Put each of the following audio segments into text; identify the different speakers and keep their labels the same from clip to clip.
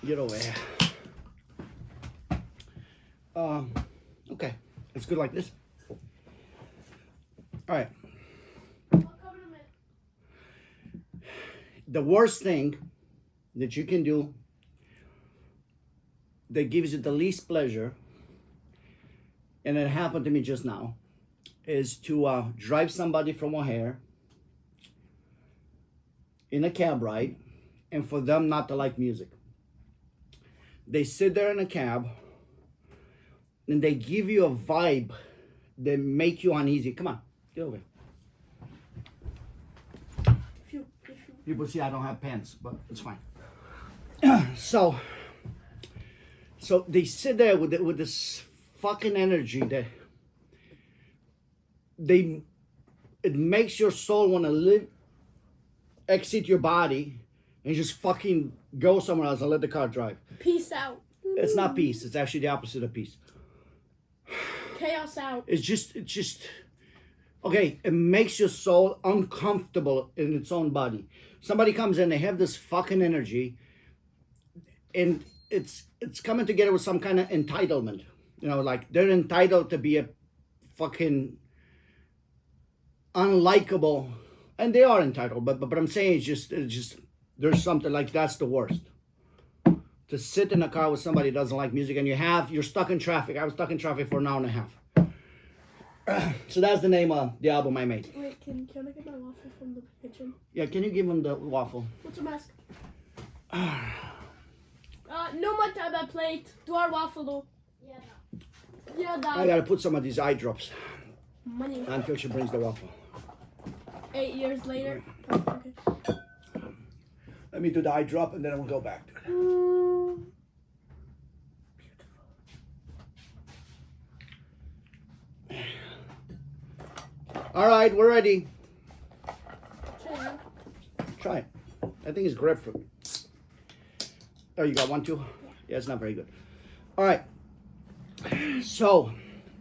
Speaker 1: Get over here. Okay. It's good like this. All right. The worst thing that you can do that gives you the least pleasure, and it happened to me just now, is to drive somebody from O'Hare in a cab ride and for them not to like music. They sit there in a cab and they give you a vibe that make you uneasy. Come on, get over here. People see I don't have pants, but it's fine. So they sit there with this fucking energy that it makes your soul want to exit your body and just fucking go somewhere else and let the car drive.
Speaker 2: Peace out.
Speaker 1: It's not peace. It's actually the opposite of peace.
Speaker 2: Chaos out.
Speaker 1: It's just okay. It makes your soul uncomfortable in its own body. Somebody comes in, they have this fucking energy, and it's coming together with some kind of entitlement. You know, like they're entitled to be a fucking unlikable, and they are entitled. But I'm saying it's just there's something like that's the worst. To sit in a car with somebody who doesn't like music, and you're stuck in traffic. I was stuck in traffic for an hour and a half. So that's the name of the album I made.
Speaker 2: Wait, can I get my waffle from the kitchen?
Speaker 1: Yeah, can you give him the waffle?
Speaker 2: What's a mask? No mataba plate. Do our waffle though. Yeah, Dad.
Speaker 1: I gotta put some of these eye drops
Speaker 2: Money.
Speaker 1: until she brings the waffle.
Speaker 2: 8 years later. Oh, okay.
Speaker 1: Let me do the eye drop and then we'll go back to it. All right, we're ready. Try it. I think it's grapefruit. Oh, you got one too? Yeah, it's not very good. All right. So,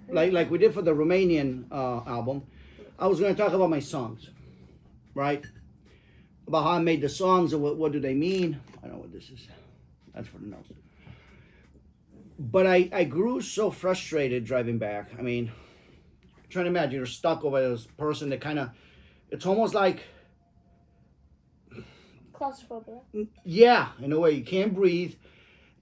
Speaker 1: like we did for the Romanian album, I was going to talk about my songs, right? About how I made the songs and what do they mean. I don't know what this is. That's for the notes. But I grew so frustrated driving back. I mean, trying to imagine you're stuck over this person that kind of, it's almost like,
Speaker 2: Claustrophobia.
Speaker 1: yeah, in a way, you can't breathe.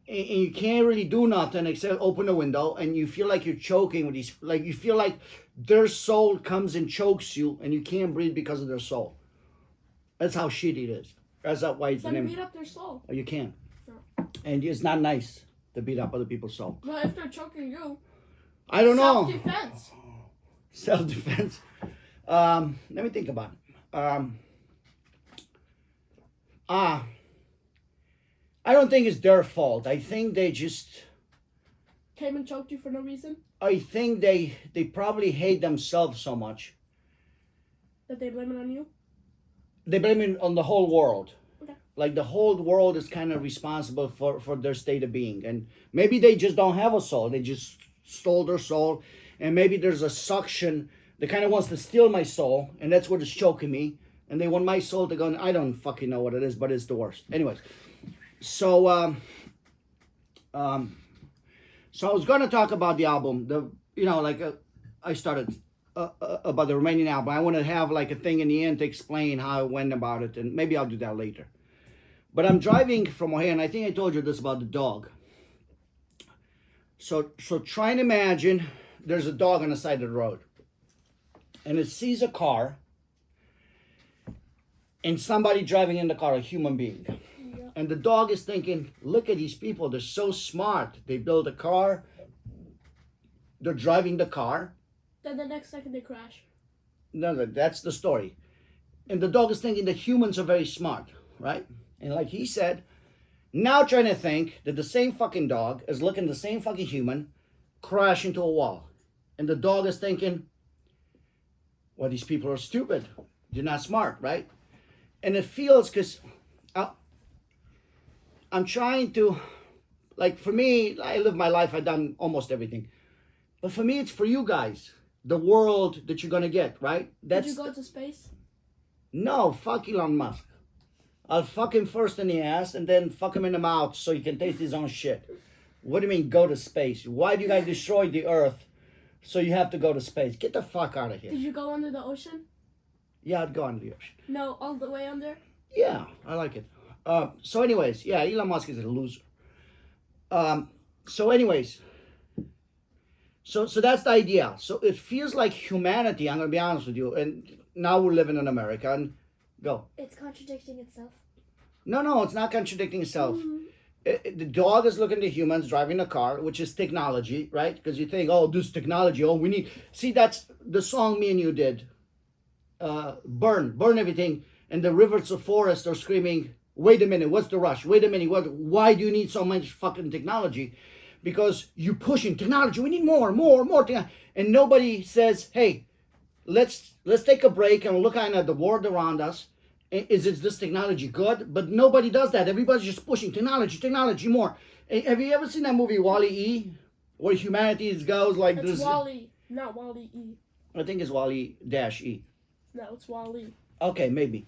Speaker 1: And you can't really do nothing except open the window, and you feel like you're choking with these, like you feel like their soul comes and chokes you, and you can't breathe because of their soul. That's how shitty it is. That's why it's the
Speaker 2: Then
Speaker 1: name.
Speaker 2: beat up their soul.
Speaker 1: You can.
Speaker 2: No.
Speaker 1: And it's not nice to beat up other people's soul.
Speaker 2: But if they're choking you,
Speaker 1: I don't know.
Speaker 2: self-defense.
Speaker 1: Self-defense. Let me think about it. I don't think it's their fault. I think they just,
Speaker 2: Came and choked you for no reason.
Speaker 1: I think they probably hate themselves so much.
Speaker 2: That they blame it on you.
Speaker 1: They blame it on the whole world.
Speaker 2: Okay.
Speaker 1: Like the whole world is kind of responsible for their state of being. And maybe they just don't have a soul. They just stole their soul. And maybe there's a suction that kind of wants to steal my soul. And that's what is choking me. And they want my soul to go, I don't fucking know what it is, but it's the worst. Anyways. So I was going to talk about the album. I started about the Romanian album. I want to have like a thing in the end to explain how I went about it, and maybe I'll do that later. But I'm driving from O'Hare, and I think I told you this about the dog. So try and imagine there's a dog on the side of the road, and it sees a car, and somebody driving in the car, a human being. Yeah. And the dog is thinking, look at these people, they're so smart. They build a car, they're driving the car.
Speaker 2: Then the next second they crash.
Speaker 1: No, that's the story. And the dog is thinking that humans are very smart, right? And like he said, now trying to think that the same fucking dog is looking at the same fucking human crash into a wall. And the dog is thinking, well, these people are stupid. They're not smart, right? And it feels, because I'm trying to, like for me, I live my life, I've done almost everything. But for me, it's for you guys. The world that you're going to get, right?
Speaker 2: Did you go to space?
Speaker 1: No, fuck Elon Musk. I'll fuck him first in the ass and then fuck him in the mouth so he can taste his own shit. What do you mean go to space? Why do you guys destroy the Earth so you have to go to space? Get the fuck out of here.
Speaker 2: Did you go under the ocean?
Speaker 1: Yeah, I'd go under the ocean.
Speaker 2: No, all the way under?
Speaker 1: Yeah, I like it. So anyways, yeah, Elon Musk is a loser. So anyways, so that's the idea. So it feels like humanity, I'm going to be honest with you, and now we're living in America, and go.
Speaker 3: It's contradicting itself.
Speaker 1: No, it's not contradicting itself. The dog is looking to humans driving a car, which is technology, right? Because you think, oh, this technology, oh, we need... See, that's the song me and you did. Burn everything. And the rivers of forest are screaming, wait a minute, what's the rush? Wait a minute, why do you need so much fucking technology? Because you're pushing technology. We need more technology. And nobody says, hey, let's take a break and look at the world around us. Is this technology good? But nobody does that. Everybody's just pushing technology more. Have you ever seen that movie Wall-E? Where humanity goes like
Speaker 2: It's
Speaker 1: this?
Speaker 2: Wall-E, not Wall-E.
Speaker 1: I think it's Wall-E-E.
Speaker 2: No, it's Wall-E.
Speaker 1: Okay, maybe.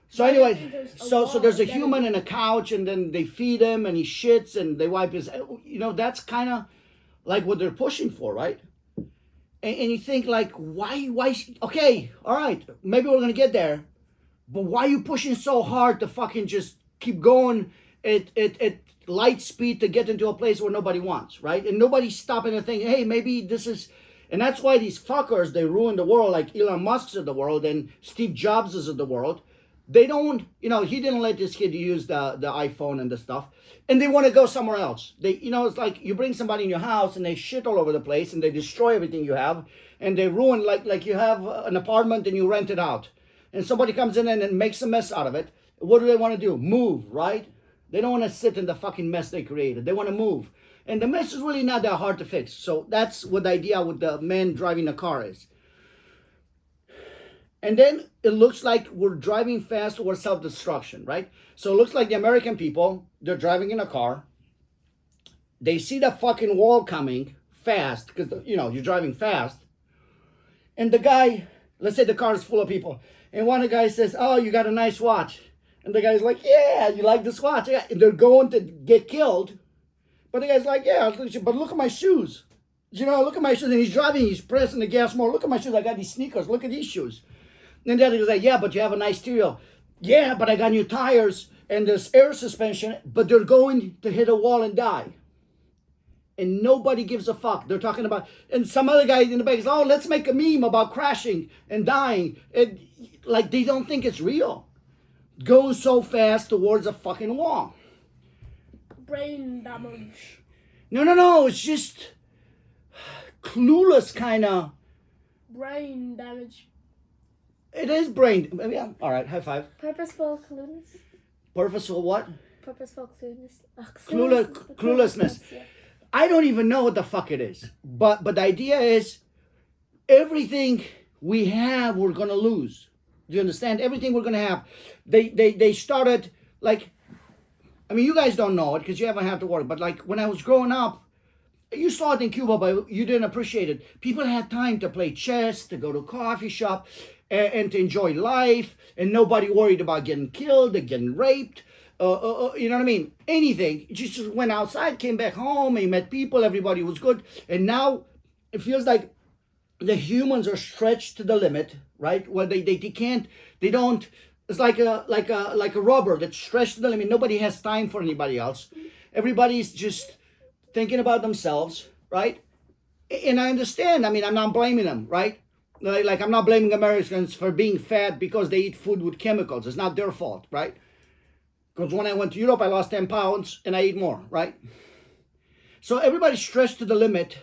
Speaker 1: So
Speaker 2: I
Speaker 1: anyway,
Speaker 2: think there's a
Speaker 1: so there's a
Speaker 2: wall
Speaker 1: human
Speaker 2: that-
Speaker 1: in a couch, and then they feed him, and he shits, and they wipe his. That's kind of like what they're pushing for, right? And you think like, why? Okay, all right, maybe we're gonna get there, but why are you pushing so hard to fucking just keep going at light speed to get into a place where nobody wants, right? And nobody's stopping to think, hey, maybe this is. And that's why these fuckers, they ruin the world, like Elon Musk's of the world and Steve Jobs is of the world. They don't, he didn't let this kid use the iPhone and the stuff. And they want to go somewhere else. It's like you bring somebody in your house and they shit all over the place and they destroy everything you have. And they ruin, like you have an apartment and you rent it out. And somebody comes in and makes a mess out of it. What do they want to do? Move, right? They don't want to sit in the fucking mess they created. They want to move. And the mess is really not that hard to fix. So that's what the idea with the man driving the car is. And then it looks like we're driving fast towards self-destruction, right? So it looks like the American people, they're driving in a car. They see the fucking wall coming fast because, you're driving fast. And the guy, let's say the car is full of people. And one of the guys says, oh, you got a nice watch. And the guy's like, yeah, you like this watch? Yeah. And they're going to get killed. But the guy's like, yeah, but look at my shoes. Look at my shoes. And he's driving, he's pressing the gas more. Look at my shoes. I got these sneakers. Look at these shoes. And the other guy's like, yeah, but you have a nice stereo. Yeah, but I got new tires and this air suspension, but they're going to hit a wall and die. And nobody gives a fuck. They're talking about, and some other guy in the back is, oh, let's make a meme about crashing and dying. And like they don't think it's real. Going so fast towards a fucking wall.
Speaker 2: Brain damage.
Speaker 1: No. It's just clueless kind of.
Speaker 2: Brain damage.
Speaker 1: It is brain. Yeah. All right. High five.
Speaker 3: Purposeful cluelessness.
Speaker 1: Purposeful what?
Speaker 3: Purposeful cluelessness.
Speaker 1: Cluelessness.
Speaker 3: Yeah.
Speaker 1: I don't even know what the fuck it is. But the idea is everything we have, we're going to lose. Do you understand? Everything we're going to have. They started like, you guys don't know it because you haven't had to work. But like when I was growing up, you saw it in Cuba, but you didn't appreciate it. People had time to play chess, to go to a coffee shop, and to enjoy life. And nobody worried about getting killed or getting raped. You know what I mean? Anything. Just went outside, came back home, and met people. Everybody was good. And now it feels like the humans are stretched to the limit, right? Well, they can't. They don't. It's like a rubber that's stretched to the limit. Nobody has time for anybody else. Everybody's just thinking about themselves, right? And I understand. I'm not blaming them, right? Like I'm not blaming Americans for being fat because they eat food with chemicals. It's not their fault, right? Because when I went to Europe, I lost 10 pounds and I eat more, right? So everybody's stretched to the limit.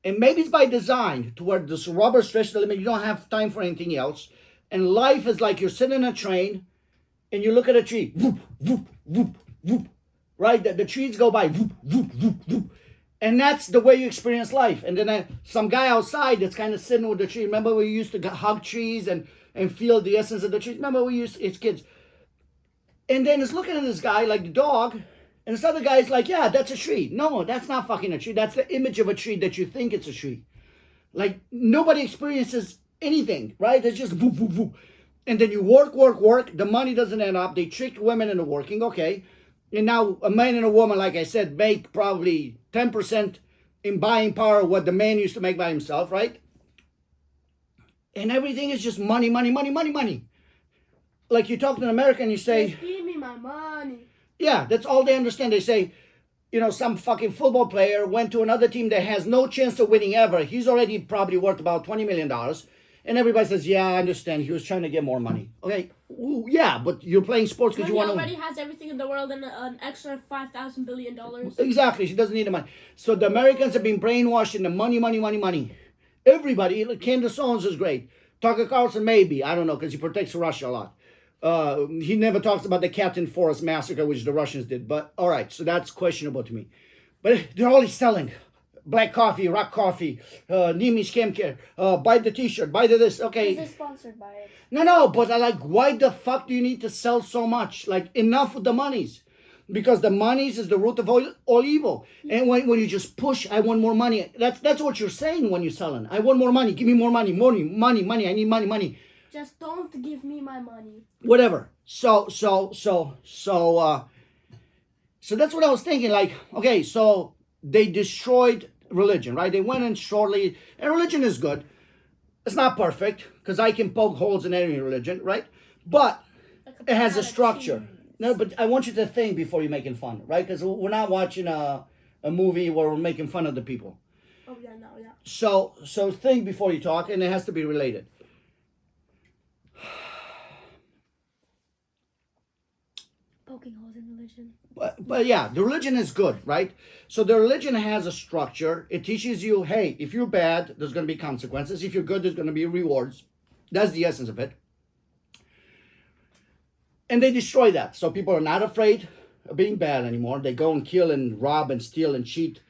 Speaker 1: And maybe it's by design to where this rubber stretched to the limit. You don't have time for anything else. And life is like you're sitting in a train and you look at a tree. Whoop, whoop, whoop, whoop. Right? The trees go by. Whoop, whoop, whoop, whoop. And that's the way you experience life. And then some guy outside that's kind of sitting with the tree. Remember we used to hug trees and feel the essence of the trees? Remember we used, it's kids. And then it's looking at this guy like the dog. And this other guy's like, yeah, that's a tree. No, that's not fucking a tree. That's the image of a tree that you think it's a tree. Like nobody experiences anything, right? It's just whoop, whoop, whoop. and then you work. The money doesn't end up. They trick women into working, okay. And now a man and a woman, like I said, make probably 10% in buying power what the man used to make by himself, right? And everything is just money. Like you talk to an American, you say,
Speaker 2: Just give me my money.
Speaker 1: yeah, that's all they understand. They say, some fucking football player went to another team that has no chance of winning ever. He's already probably worth about $20 million. And everybody says, yeah, I understand. He was trying to get more money. Okay, ooh, yeah, but you're playing sports because
Speaker 2: When
Speaker 1: you
Speaker 2: he
Speaker 1: want
Speaker 2: already
Speaker 1: to...
Speaker 2: has everything in the world and an extra $5,000 billion.
Speaker 1: Exactly, she doesn't need the money. So the Americans have been brainwashed in the money. Everybody, like Candace Owens is great. Tucker Carlson, maybe. I don't know, because he protects Russia a lot. He never talks about the Captain Forest massacre, which the Russians did. But, all right, so that's questionable to me. But they're always selling black coffee, rock coffee, Nimi Skim Care, buy the t-shirt, buy the this, okay.
Speaker 3: They're sponsored by it.
Speaker 1: No, but I like, why the fuck do you need to sell so much? Like, enough with the monies. Because the monies is the root of all evil. And when you just push, I want more money. That's what you're saying when you're selling. I want more money. Give me more money. Money. I need money.
Speaker 2: Just don't give me my money.
Speaker 1: Whatever. So that's what I was thinking. Like, okay, so they destroyed religion, right? They went in shortly, and religion is good. It's not perfect, because I can poke holes in any religion, right? But it has a structure. No, but I want you to think before you're making fun, right? Because we're not watching a movie where we're making fun of the people.
Speaker 2: Oh, yeah, no, yeah.
Speaker 1: So think before you talk, and it has to be related.
Speaker 3: Poking holes in religion.
Speaker 1: But yeah, the religion is good, right? So the religion has a structure. It teaches you, hey, if you're bad, there's going to be consequences. If you're good, there's going to be rewards. That's the essence of it. And they destroy that. So people are not afraid of being bad anymore. They go and kill and rob and steal and cheat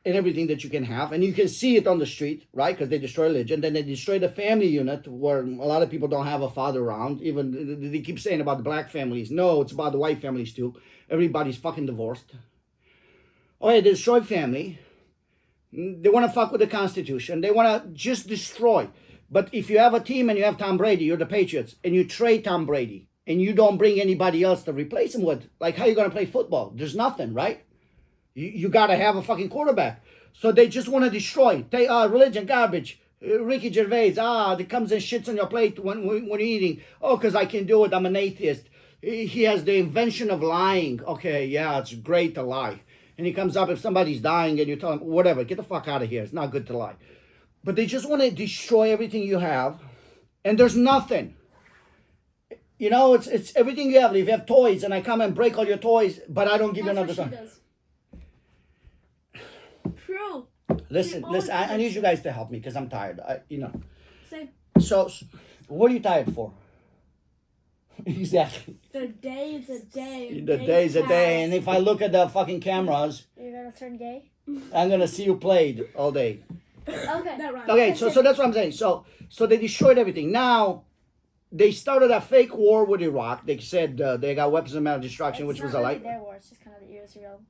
Speaker 1: and everything that you can have. And you can see it on the street, right? Because they destroy religion. Then they destroy the family unit, where a lot of people don't have a father around. Even they keep saying about the black families. No, it's about the white families too. Everybody's fucking divorced. Oh yeah, they destroy family. They want to fuck with the Constitution. They want to just destroy. But if you have a team and you have Tom Brady, you're the Patriots, and you trade Tom Brady, and you don't bring anybody else to replace him with, like, how are you going to play football? There's nothing, right? You got to have a fucking quarterback. So they just want to destroy. Religion, garbage. Ricky Gervais, that comes and shits on your plate when you're eating. Oh, because I can do it. I'm an atheist. He has the invention of lying. Okay, yeah, it's great to lie. And he comes up if somebody's dying and you tell him, whatever, get the fuck out of here. It's not good to lie. But they just want to destroy everything you have. And there's nothing. It's everything you have. If you have toys and I come and break all your toys, but I don't give you another toy.
Speaker 2: True.
Speaker 1: Listen, I need you guys to help me because I'm tired.
Speaker 2: Same.
Speaker 1: So, what are you tired for? Exactly.
Speaker 2: The day is a day.
Speaker 1: The day is a day. And if I look at the fucking cameras,
Speaker 3: You're gonna turn gay?
Speaker 1: I'm going to see you played all day.
Speaker 3: Okay.
Speaker 2: That rhymes.
Speaker 1: Okay, so that's what I'm saying. So they destroyed everything. Now, they started a fake war with Iraq. They said they got weapons of mass destruction, which was a lie.
Speaker 3: It's not really their war. It's just kind of the Israel.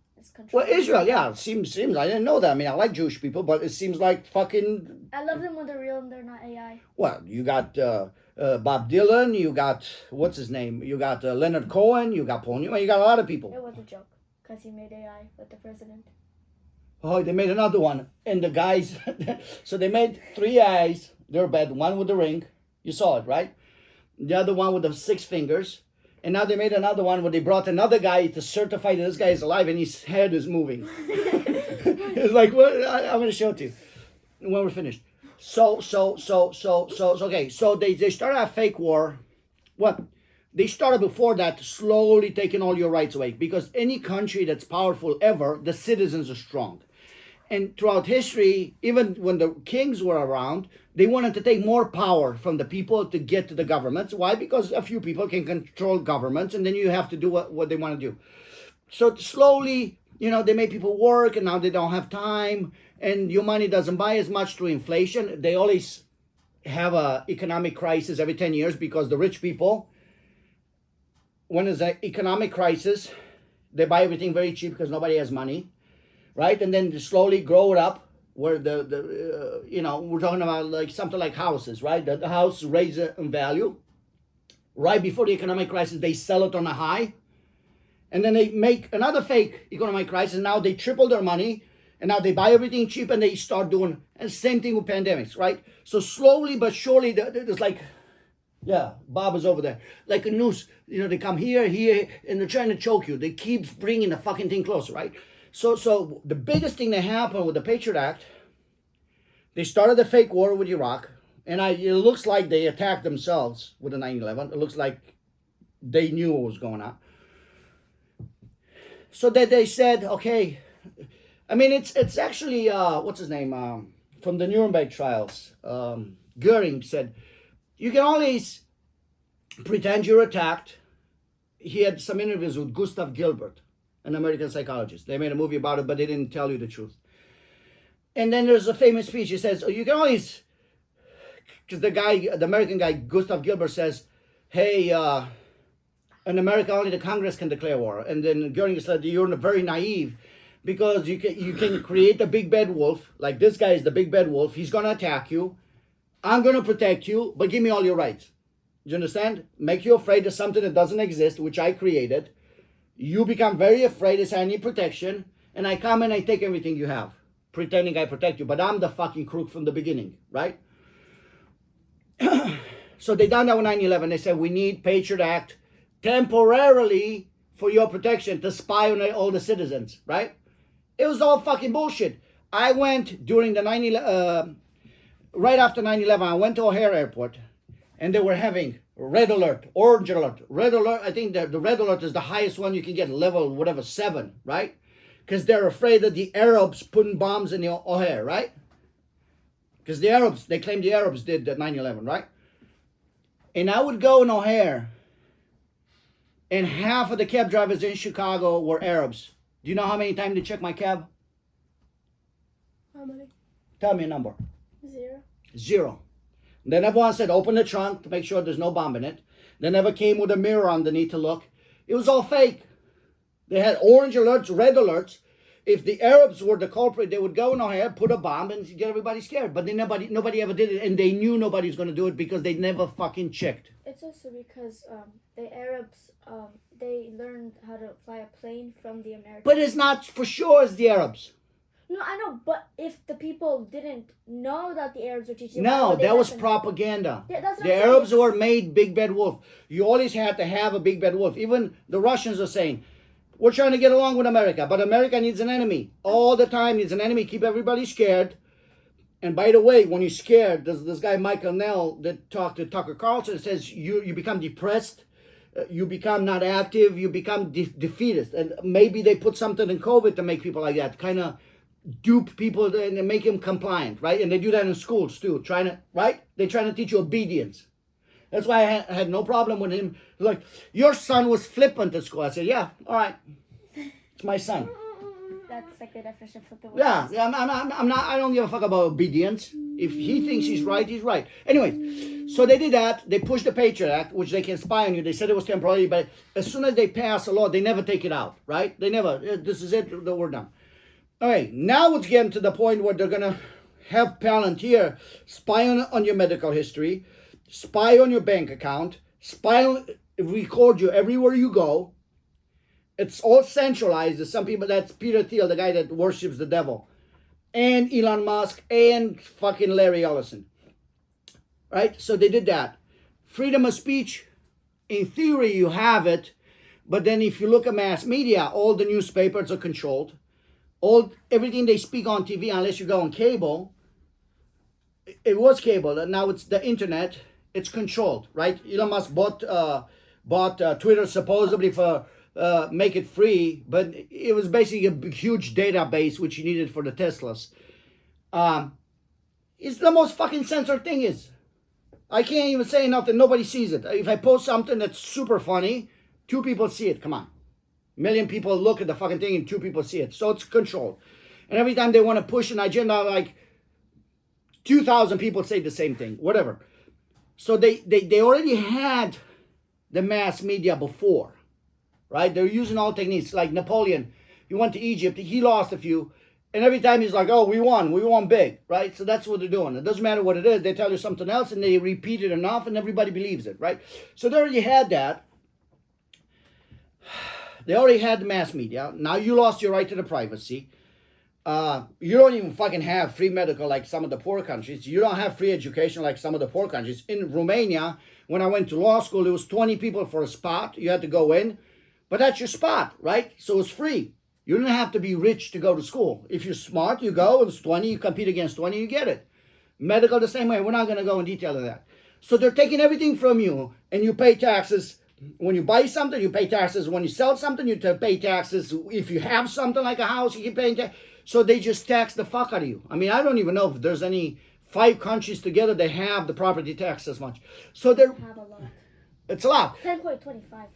Speaker 1: Well, Israel, yeah, it seems. I didn't know that. I mean, I like Jewish people, but it seems like fucking.
Speaker 3: I love them when they're real and they're not AI.
Speaker 1: Well, you got Bob Dylan. You got what's his name? You got Leonard Cohen. You got Paul Newman. You got a lot of people.
Speaker 3: It was a joke because he made AI with the president.
Speaker 1: Oh, they made another one, and the guys. So they made 3 eyes. They're bad. One with the ring. You saw it, right? The other one with the 6 fingers. And now they made another one where they brought another guy to certify that this guy is alive and his head is moving. It's like, what? I'm going to show it to you when we're finished. So, okay. So they started a fake war. What? They started before that, slowly taking all your rights away. Because any country that's powerful ever, the citizens are strong. And throughout history, even when the kings were around, they wanted to take more power from the people to get to the governments. Why? Because a few people can control governments, and then you have to do what they want to do. So slowly, they made people work, and now they don't have time, and your money doesn't buy as much through inflation. They always have a economic crisis every 10 years because the rich people, when there's an economic crisis, they buy everything very cheap because nobody has money. Right, and then they slowly grow it up. Where we're talking about like something like houses, right? The house raises in value, right before the economic crisis, they sell it on a high. And then they make another fake economic crisis. Now they triple their money. And now they buy everything cheap and they start doing, and same thing with pandemics, right? So slowly but surely, there's like, yeah, Bob is over there. Like a noose, they come here, and they're trying to choke you. They keep bringing the fucking thing closer, right? So the biggest thing that happened with the Patriot Act, they started a fake war with Iraq. And it looks like they attacked themselves with the 9/11. It looks like they knew what was going on. So that they said, okay, I mean, it's actually, what's his name, from the Nuremberg trials. Goering said, you can always pretend you're attacked. He had some interviews with Gustav Gilbert, an American psychologist. They made a movie about it, but they didn't tell you the truth. And then there's a famous speech. He says, you can always, because the American guy, Gustav Gilbert says, hey, in America, only the Congress can declare war. And then Goering said, you're very naive. Because you can create the big bad wolf, like this guy is the big bad wolf. He's going to attack you. I'm going to protect you, but give me all your rights. Do you understand? Make you afraid of something that doesn't exist, which I created. You become very afraid, it's I need protection, and I come and I take everything you have, pretending I protect you. But I'm the fucking crook from the beginning, right? So they done that with 9/11. They said, we need Patriot Act temporarily for your protection to spy on all the citizens, right? It was all fucking bullshit. I went during the right after 9/11, I went to O'Hare Airport, and they were having red alert, orange alert, red alert. I think the red alert is the highest one you can get, level whatever, 7, right? Because they're afraid of the Arabs putting bombs in the O'Hare, right? Because the Arabs, they claim the Arabs did 9/11, right? And I would go in O'Hare, and half of the cab drivers in Chicago were Arabs. Do you know how many times they checked my cab?
Speaker 2: How many?
Speaker 1: Tell me a number.
Speaker 2: 0.
Speaker 1: 0. Then everyone said, open the trunk to make sure there's no bomb in it. They never came with a mirror underneath to look. It was all fake. They had orange alerts, red alerts. If the Arabs were the culprit, they would go in O'Hare, put a bomb, and get everybody scared. But nobody ever did it, and they knew nobody was going to do it because they never fucking checked.
Speaker 3: It's also because the Arabs, they learned how to fly a plane from the Americans.
Speaker 1: But it's not for sure it's the Arabs.
Speaker 3: No, I know, but if the people didn't know that the Arabs were teaching,
Speaker 1: No, that was propaganda.
Speaker 3: Yeah, that's what
Speaker 1: the
Speaker 3: I'm saying.
Speaker 1: Arabs were made big bad wolf. You always had to have a big bad wolf. Even the Russians are saying, we're trying to get along with America, but America needs an enemy. All the time needs an enemy. Keep everybody scared. And by the way, when you're scared, there's this guy Michael Nell that talked to Tucker Carlson says you become depressed, you become not active, you become defeatist. And maybe they put something in COVID to make people like that, kind of dupe people and make them compliant, right? And they do that in schools too, right? They're trying to teach you obedience. That's why I had no problem with him. Like, your son was flippant at school. I said, yeah, all right. It's my son.
Speaker 3: That's like the definition of flippant.
Speaker 1: Yeah, I'm not, I don't give a fuck about obedience. If he thinks he's right, he's right. Anyway, so they did that. They pushed the Patriot Act, which they can spy on you. They said it was temporary, but as soon as they pass a law, they never take it out, right? They never, this is it, we're done. All right, now it's getting to the point where they're going to have Palantir spy on your medical history, spy on your bank account, record you everywhere you go. It's all centralized. There's some people, that's Peter Thiel, the guy that worships the devil, and Elon Musk, and fucking Larry Ellison. Right? So they did that. Freedom of speech, in theory, you have it, but then if you look at mass media, all the newspapers are controlled. Everything they speak on TV, unless you go on cable, it was cable, and now it's the internet. It's controlled, right? Elon Musk bought Twitter supposedly for make it free, but it was basically a huge database which he needed for the Teslas. It's the most fucking censored thing is. I can't even say enough that nobody sees it. If I post something that's super funny, 2 people see it. Come on. 1 million people look at the fucking thing and 2 people see it. So it's controlled. And every time they want to push an agenda, like 2,000 people say the same thing. Whatever. So they already had the mass media before. Right? They're using all techniques. Like Napoleon, he went to Egypt. He lost a few. And every time he's like, oh, we won big, right? So that's what they're doing. It doesn't matter what it is. They tell you something else and they repeat it enough and everybody believes it, right? So they already had that. They already had the mass media. Now you lost your right to the privacy. You don't even fucking have free medical like some of the poor countries. You don't have free education like some of the poor countries. In Romania, when I went to law school, it was 20 people for a spot. You had to go in. But that's your spot, right? So it's free. You don't have to be rich to go to school. If you're smart, you go. If it's 20, you compete against 20, you get it. Medical the same way. We're not going to go in detail on that. So they're taking everything from you and you pay taxes. When you buy something, you pay taxes. When you sell something, you pay taxes. If you have something like a house, you keep paying taxes. So they just tax the fuck out of you. I mean, I don't even know if there's any 5 countries together that have the property tax as much. So they're...
Speaker 3: Have a lot.
Speaker 1: It's a lot.
Speaker 3: 10.25.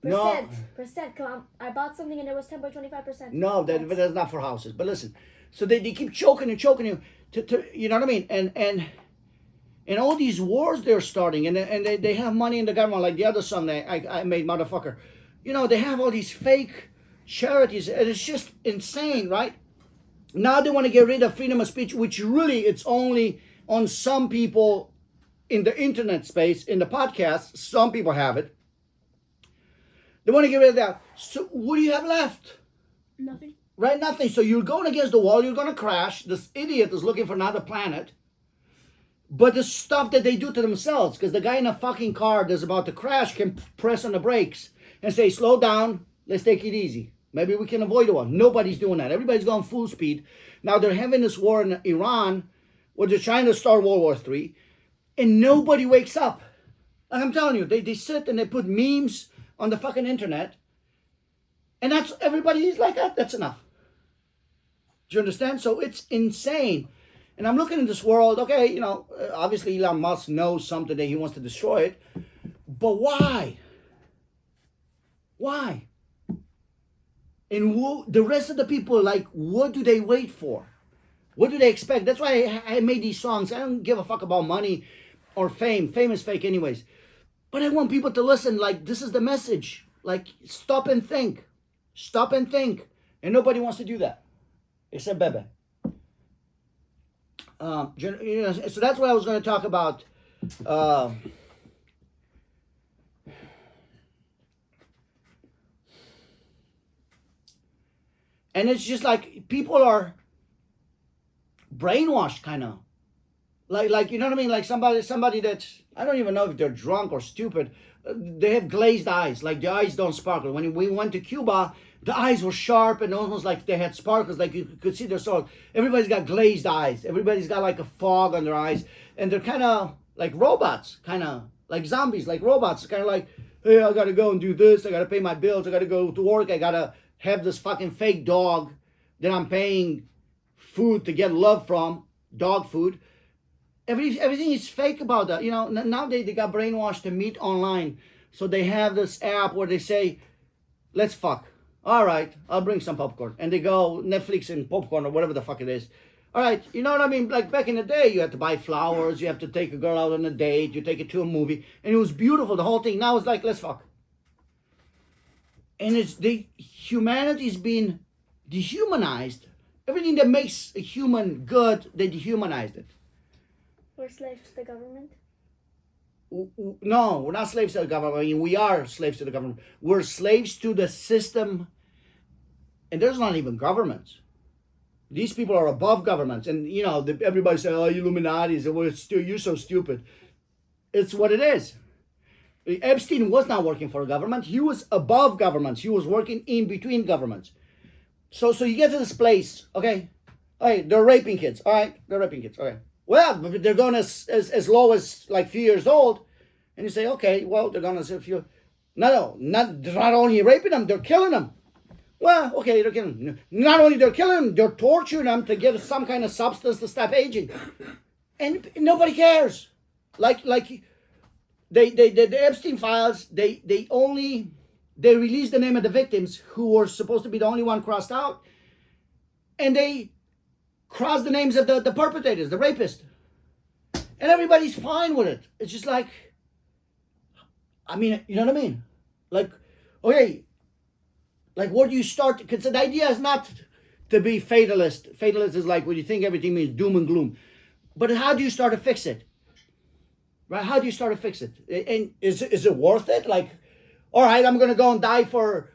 Speaker 1: No.
Speaker 3: Percent. Come on, I bought something and it was 10.25%.
Speaker 1: No, that's not for houses. But listen, so they keep choking you to you know what I mean? And all these wars they're starting, and they have money in the government, like the other song that I made, motherfucker. You know, they have all these fake charities, and it's just insane, right? Now they want to get rid of freedom of speech, which really it's only on some people in the internet space, in the podcast. Some people have it. They want to get rid of that. So what do you have left?
Speaker 2: Nothing.
Speaker 1: Right, nothing. So you're going against the wall. You're going to crash. This idiot is looking for another planet. But the stuff that they do to themselves, because the guy in a fucking car that's about to crash can press on the brakes and say, slow down, let's take it easy. Maybe we can avoid one. Nobody's doing that. Everybody's going full speed. Now they're having this war in Iran where they're trying to start World War III, and nobody wakes up. Like I'm telling you, they sit and they put memes on the fucking internet, and that's everybody's like, that's enough. Do you understand? So it's insane. And I'm looking at this world, okay, you know, obviously Elon Musk knows something that he wants to destroy it, but why? Why? And the rest of the people, like, what do they wait for? What do they expect? That's why I made these songs. I don't give a fuck about money or fame. Fame is fake anyways. But I want people to listen, like, this is the message. Like, stop and think. Stop and think. And nobody wants to do that. Except Bebe. You know, so that's what I was going to talk about. And it's just like, people are brainwashed, kind of. Like you know what I mean? Like somebody that's, I don't even know if they're drunk or stupid. They have glazed eyes. Like the eyes don't sparkle. When we went to Cuba, the eyes were sharp and almost like they had sparkles. Like you could see their soul. Everybody's got glazed eyes. Everybody's got like a fog on their eyes. And they're kind of like robots. Kind of like zombies, like robots. Kind of like, hey, I got to go and do this. I got to pay my bills. I got to go to work. I got to have this fucking fake dog that I'm paying food to get love from. Dog food. Everything is fake about that. You know, now they got brainwashed to meet online. So they have this app where they say, let's fuck. All right, I'll bring some popcorn. And they go Netflix and popcorn or whatever the fuck it is. All right, you know what I mean? Like back in the day, you had to buy flowers. You have to take a girl out on a date. You take it to a movie. And it was beautiful, the whole thing. Now it's like, let's fuck. And humanity's been dehumanized. Everything that makes a human good, they dehumanized it.
Speaker 3: We're slaves to the government?
Speaker 1: No, we're not slaves to the government. I mean, we are slaves to the government. We're slaves to the system. And there's not even governments. These people are above governments. And, you know, everybody says, oh, Illuminati. Well, you're so stupid. It's what it is. Epstein was not working for a government. He was above governments. He was working in between governments. So you get to this place, okay? All right, they're raping kids. All right, they're raping kids. Okay. Well, but they're going as low as like a few years old. And you say, okay, well, they're going to, if you, not only raping them, they're killing them. Well, okay, they're killing them. Not only they're killing them, they're torturing them to get some kind of substance to stop aging. And nobody cares. Like the Epstein files, they released the name of the victims who were supposed to be the only one crossed out. And they cross the names of the perpetrators, the rapists. And everybody's fine with it. It's just like, I mean, you know what I mean? Like, okay, like where do you start? Because the idea is not to be fatalist. Fatalist is like when you think everything means doom and gloom. But how do you start to fix it? Right? How do you start to fix it? And is it worth it? Like, all right, I'm going to go and die for,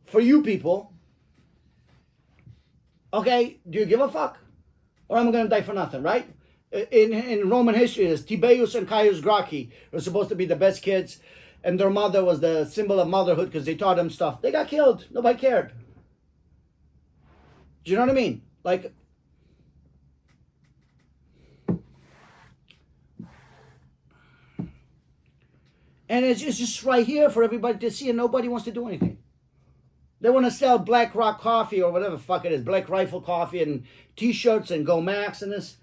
Speaker 1: for you people. Okay, do you give a fuck? Or am I going to die for nothing, right? In Roman history, it's Tiberius and Caius Gracchi were supposed to be the best kids, and their mother was the symbol of motherhood because they taught them stuff. They got killed. Nobody cared. Do you know what I mean? Like, and it's just right here for everybody to see, and nobody wants to do anything. They want to sell Black Rock coffee or whatever the fuck it is, Black Rifle coffee and T-shirts and Go Max and this,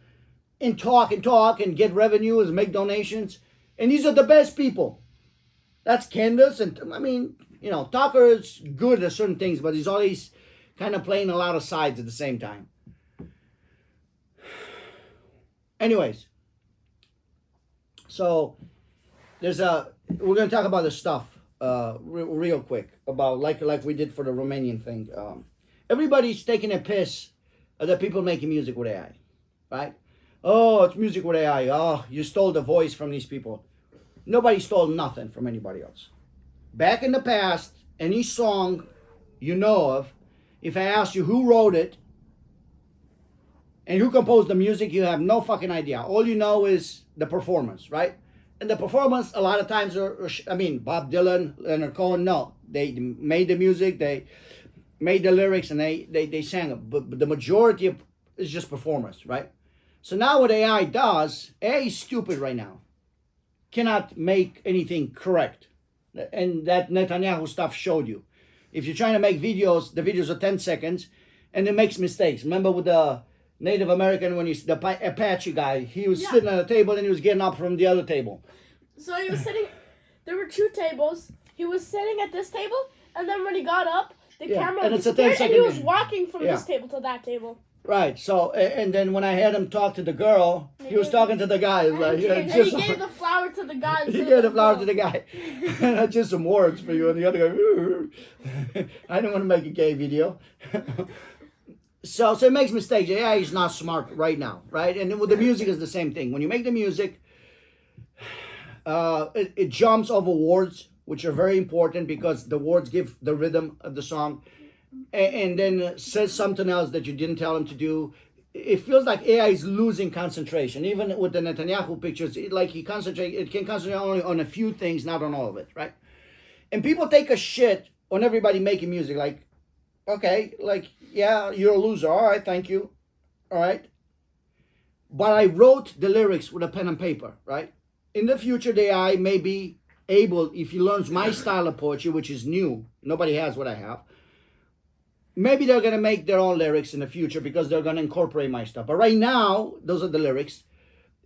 Speaker 1: and talk and get revenue and make donations. And these are the best people. That's Candace, and I mean, Tucker is good at certain things, but he's always kind of playing a lot of sides at the same time. Anyways, so we're going to talk about this stuff real quick about like we did for the Romanian thing. Everybody's taking a piss at the people making music with AI, right? Oh, it's music with AI. Oh, you stole the voice from these people. Nobody stole nothing from anybody else. Back in the past, any song you know of, if I asked you who wrote it and who composed the music, you have no fucking idea. All you know is the performance, right? And the performance, a lot of times, Bob Dylan, Leonard Cohen, no. They made the music, they made the lyrics, and they sang it. But the majority is just performance, right? So now what AI does, AI is stupid right now. Cannot make anything correct. And that Netanyahu stuff showed you. If you're trying to make videos, the videos are 10 seconds, and it makes mistakes. Remember with the Native American, when the Apache guy, he was sitting at a table and he was getting up from the other table.
Speaker 2: So he was sitting, there were two tables. He was sitting at this table, and then when he got up, the camera disappeared, and he was walking from this table to that table.
Speaker 1: Right, so, and then when I had him talk to the girl, he was talking to the guy.
Speaker 2: And he gave the flower to the guy.
Speaker 1: He gave the flower to the guy. Just some words for you, and the other guy, I didn't want to make a gay video. So it makes mistakes. AI is not smart right now, right? And with the music is the same thing. When you make the music, it jumps over words, which are very important because the words give the rhythm of the song, and then says something else that you didn't tell him to do. It feels like AI is losing concentration. Even with the Netanyahu pictures, it can concentrate only on a few things, not on all of it, right? And people take a shit on everybody making music, like, okay, like, yeah, you're a loser. All right, thank you. All right. But I wrote the lyrics with a pen and paper, right? In the future, the AI may be able, if he learns my style of poetry, which is new, nobody has what I have, maybe they're going to make their own lyrics in the future because they're going to incorporate my stuff. But right now, those are the lyrics.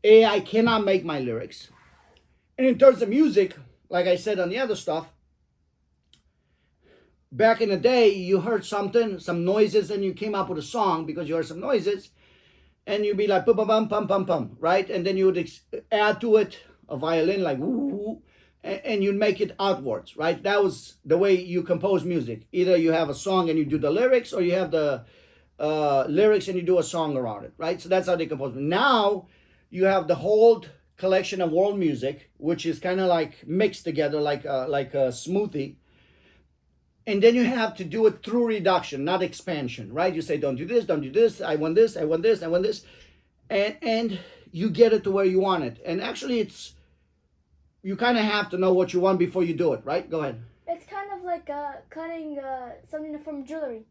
Speaker 1: AI cannot make my lyrics. And in terms of music, like I said on the other stuff, back in the day, you heard something, some noises, and you came up with a song because you heard some noises, and you'd be like, pum, pum, pum, pum, pum, right? And then you would add to it a violin, like, woo, and you'd make it outwards, right? That was the way you compose music. Either you have a song and you do the lyrics, or you have the lyrics and you do a song around it, right? So that's how they compose. Now, you have the whole collection of world music, which is kind of like mixed together, like a smoothie. And then you have to do it through reduction, not expansion, right? You say, don't do this, I want this, I want this, I want this. And you get it to where you want it. And actually, you kind of have to know what you want before you do it, right? Go ahead.
Speaker 3: It's kind of like cutting something from jewelry.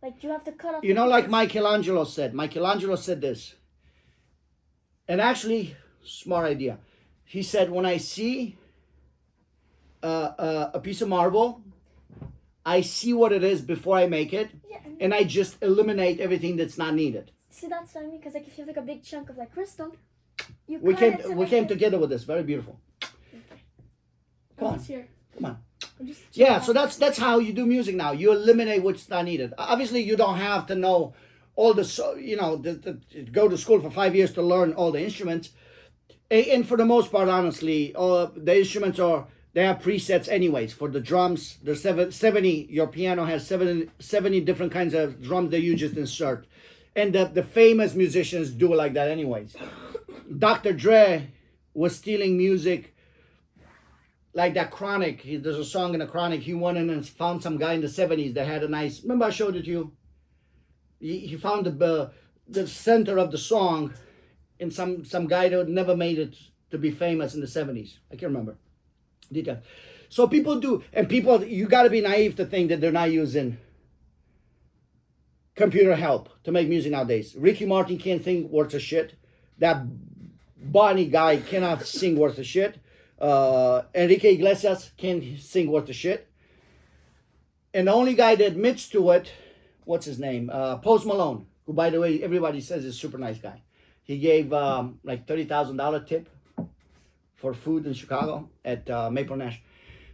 Speaker 3: Like you have to cut off.
Speaker 1: Like Michelangelo said. Michelangelo said this. And actually, smart idea. He said, when I see a piece of marble, I see what it is before I make it, and I just eliminate everything that's not needed.
Speaker 3: See, that's what I mean. Because like if you have like a big chunk of like crystal,
Speaker 1: we came together with this. Very beautiful. Come on.
Speaker 2: Here.
Speaker 1: Come on. Yeah, so that's how you do music now. You eliminate what's not needed. Obviously, you don't have to know all go to school for 5 years to learn all the instruments. And for the most part, honestly, the instruments they have presets anyways for the drums. There's 70. Your piano has 70 different kinds of drums that you just insert, and the famous musicians do it like that anyways. Dr. Dre was stealing music like that Chronic. There's a song in the Chronic. He went in and found some guy in the 70s that had a nice. Remember I showed it to you. He found the center of the song in some guy that never made it to be famous in the 70s. I can't remember detail. So people do, and people, you got to be naive to think that they're not using computer help to make music nowadays. Ricky Martin can't sing worth of shit. That Bonnie guy cannot sing worth of shit. Enrique Iglesias can't sing worth of shit. And the only guy that admits to it, what's his name? Post Malone, who, by the way, everybody says is a super nice guy. He gave like $30,000 tip for food in Chicago at Maple Nash.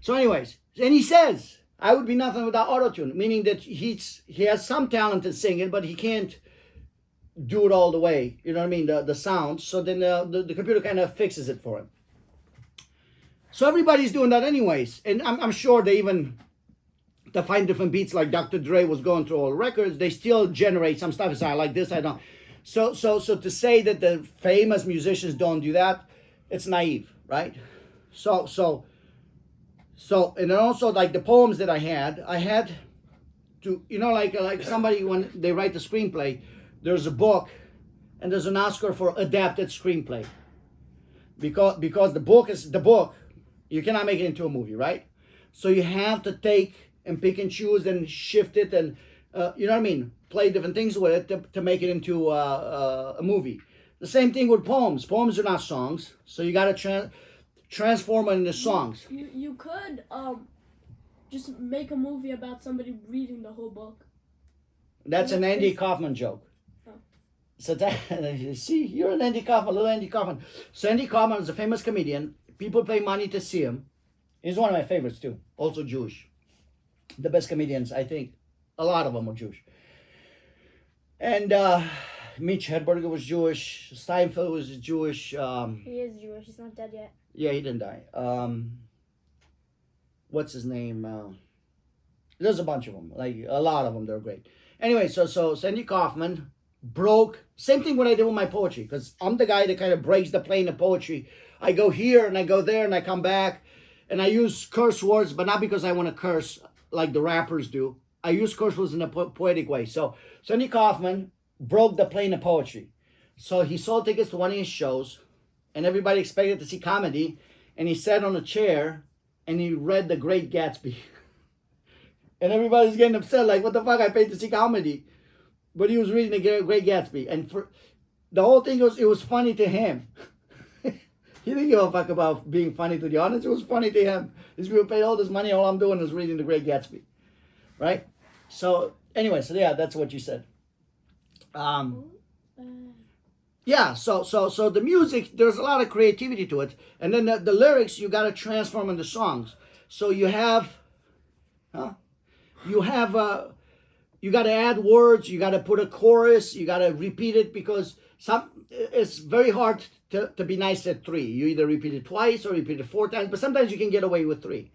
Speaker 1: So anyways, and he says, I would be nothing without autotune, meaning that he has some talent in singing, but he can't do it all the way. You know what I mean? The sounds. So then the computer kind of fixes it for him. So everybody's doing that anyways. And I'm sure they even, to find different beats, like Dr. Dre was going through all the records, they still generate some stuff. It's I like this, I don't. So to say that the famous musicians don't do that, it's naive, right? So and then also like the poems that I had to, you know, like somebody when they write the screenplay, there's a book and there's an Oscar for adapted screenplay. Because the book is the book, you cannot make it into a movie, right? So you have to take and pick and choose and shift it and you know what I mean, play different things with it to make it into a movie. The same thing with poems. Poems are not songs, so you got to transform it into songs.
Speaker 2: You could just make a movie about somebody reading the whole book.
Speaker 1: That's an Andy Kaufman joke.
Speaker 2: Oh.
Speaker 1: So that, see, you're an Andy Kaufman, little Andy Kaufman. So Andy Kaufman is a famous comedian. People pay money to see him. He's one of my favorites too. Also Jewish. The best comedians, I think. A lot of them are Jewish. And Mitch Hedberg was Jewish. Seinfeld was Jewish.
Speaker 3: He is Jewish. He's not dead yet.
Speaker 1: Yeah, he didn't die. What's his name? There's a bunch of them. Like a lot of them. They're great. Anyway, so Andy Kaufman broke. Same thing what I did with my poetry, because I'm the guy that kind of breaks the plane of poetry. I go here and I go there and I come back, and I use curse words, but not because I want to curse like the rappers do. I use curse words in a poetic way. So Andy Kaufman broke the plane of poetry. So he sold tickets to one of his shows, and everybody expected to see comedy, and he sat on a chair and he read The Great Gatsby. And everybody's getting upset, like, what the fuck, I paid to see comedy. But he was reading The Great Gatsby. And for the whole thing it was funny to him. He didn't give a fuck about being funny to the audience. It was funny to him. These people paid all this money, all I'm doing is reading The Great Gatsby. Right? So, anyway, so yeah, that's what you said. Yeah, so the music, there's a lot of creativity to it. And then the lyrics, you got to transform into songs. So you have, you got to add words, you got to put a chorus, you got to repeat it, because it's very hard to be nice at 3. You either repeat it twice or repeat it 4 times, but sometimes you can get away with 3.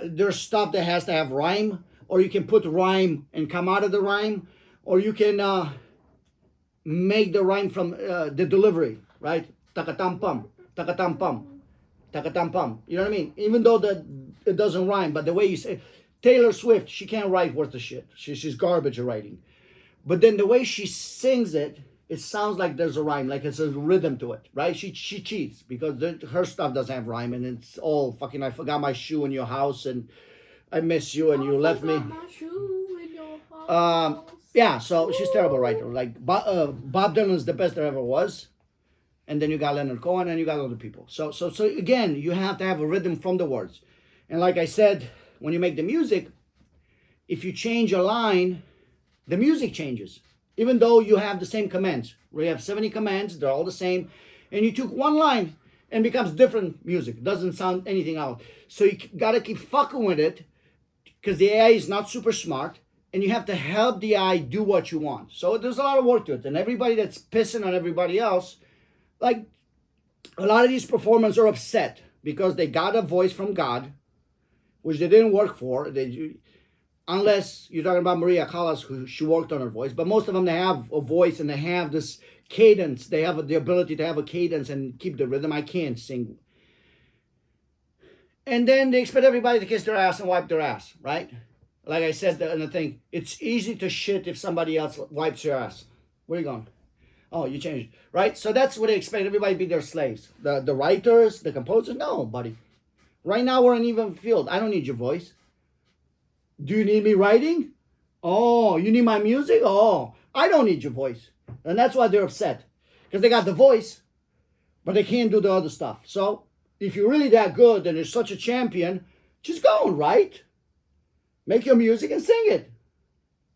Speaker 1: There's stuff that has to have rhyme, or you can put rhyme and come out of the rhyme, or you can make the rhyme from the delivery, right? Takatam-pum, takatam-pum, takatam-pum. You know what I mean? Even though it doesn't rhyme, but the way you say, Taylor Swift, she can't write worth of shit. She's garbage at writing. But then the way she sings it, it sounds like there's a rhyme, like it's a rhythm to it, right? She cheats because her stuff doesn't have rhyme, and it's all fucking, I forgot my shoe in your house, and I miss you, and you left me.
Speaker 2: My shoe in your house.
Speaker 1: Yeah, so she's a terrible writer. Like Bob Dylan's the best there ever was, and then you got Leonard Cohen, and you got other people. So again, you have to have a rhythm from the words, and like I said, when you make the music, if you change a line, the music changes. Even though you have the same commands. We have 70 commands, they're all the same. And you took one line and it becomes different music. It doesn't sound anything out. So you got to keep fucking with it, because the AI is not super smart. And you have to help the AI do what you want. So there's a lot of work to it. And everybody that's pissing on everybody else, like a lot of these performers are upset because they got a voice from God, which they didn't work for. Unless you're talking about Maria Callas, who she worked on her voice. But most of them, they have a voice and they have this cadence. They have the ability to have a cadence and keep the rhythm. I can't sing. And then they expect everybody to kiss their ass and wipe their ass, right? Like I said in the thing, it's easy to shit if somebody else wipes your ass. Where are you going? Oh, you changed, right? So that's what they expect everybody to be their slaves. The writers, the composers, no, buddy. Right now we're in even field. I don't need your voice. Do you need me writing? Oh, you need my music? Oh, I don't need your voice. And that's why they're upset. Because they got the voice, but they can't do the other stuff. So if you're really that good and you're such a champion, just go and write. Make your music and sing it.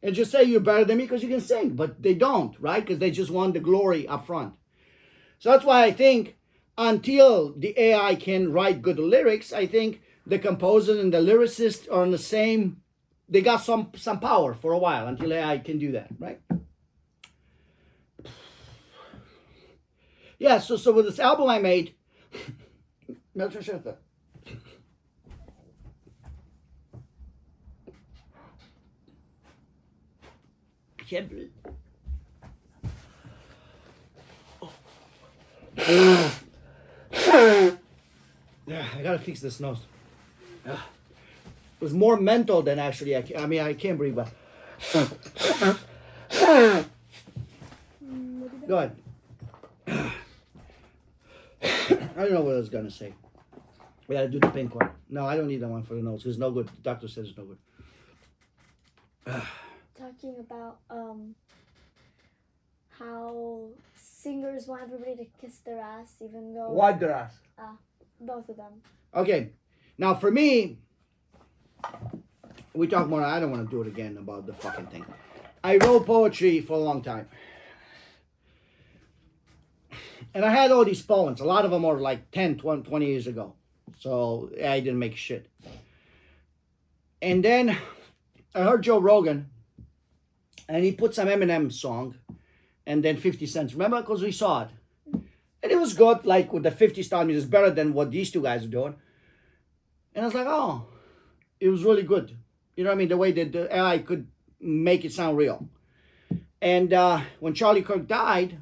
Speaker 1: And just say you're better than me because you can sing. But they don't, right? Because they just want the glory up front. So that's why I think until the AI can write good lyrics, I think the composer and the lyricist are on the same, they got some power for a while until AI can do that, right? Yeah, so with this album I made, I can't breathe. Yeah, I gotta fix this nose. It was more mental than actually. I can't breathe. But go ahead. I don't know what I was gonna say. We gotta do the pink one. No, I don't need that one for the nose. It's no good. The doctor says it's no good.
Speaker 3: Talking about how singers want everybody to kiss their ass, even though
Speaker 1: Wipe their ass.
Speaker 3: Both of them.
Speaker 1: Okay, now for me, we talk more. I don't want to do it again about the fucking thing. I wrote poetry for a long time. And I had all these poems. A lot of them are like 10, 20 years ago. So I didn't make shit. And then I heard Joe Rogan. And he put some Eminem song. And then 50 Cent. Remember? Because we saw it. And it was good. Like with the 50 style music. It's better than what these two guys are doing. And I was like, oh. It was really good. You know what I mean? The way that the AI could make it sound real. And when Charlie Kirk died...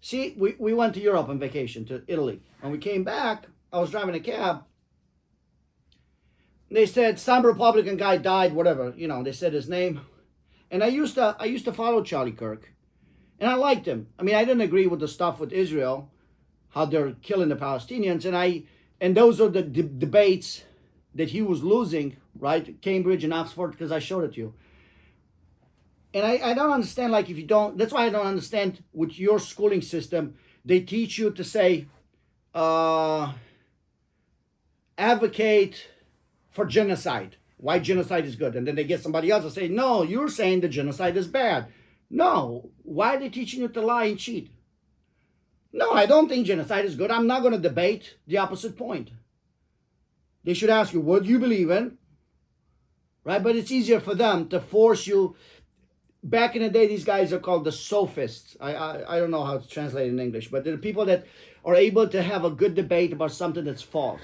Speaker 1: See, we went to Europe on vacation, to Italy. When we came back, I was driving a cab. They said some Republican guy died, whatever. You know, they said his name. And I used to follow Charlie Kirk. And I liked him. I mean, I didn't agree with the stuff with Israel, how they're killing the Palestinians. And those are the debates that he was losing, right? Cambridge and Oxford, because I showed it to you. And I don't understand, like, if you don't, that's why I don't understand with your schooling system, they teach you to say, advocate for genocide. Why genocide is good. And then they get somebody else to say, no, you're saying the genocide is bad. No, why are they teaching you to lie and cheat? No, I don't think genocide is good. I'm not going to debate the opposite point. They should ask you, what do you believe in? Right? But it's easier for them to force you. Back in the day, these guys are called the sophists. I don't know how to translate in English, but they're the people that are able to have a good debate about something that's false.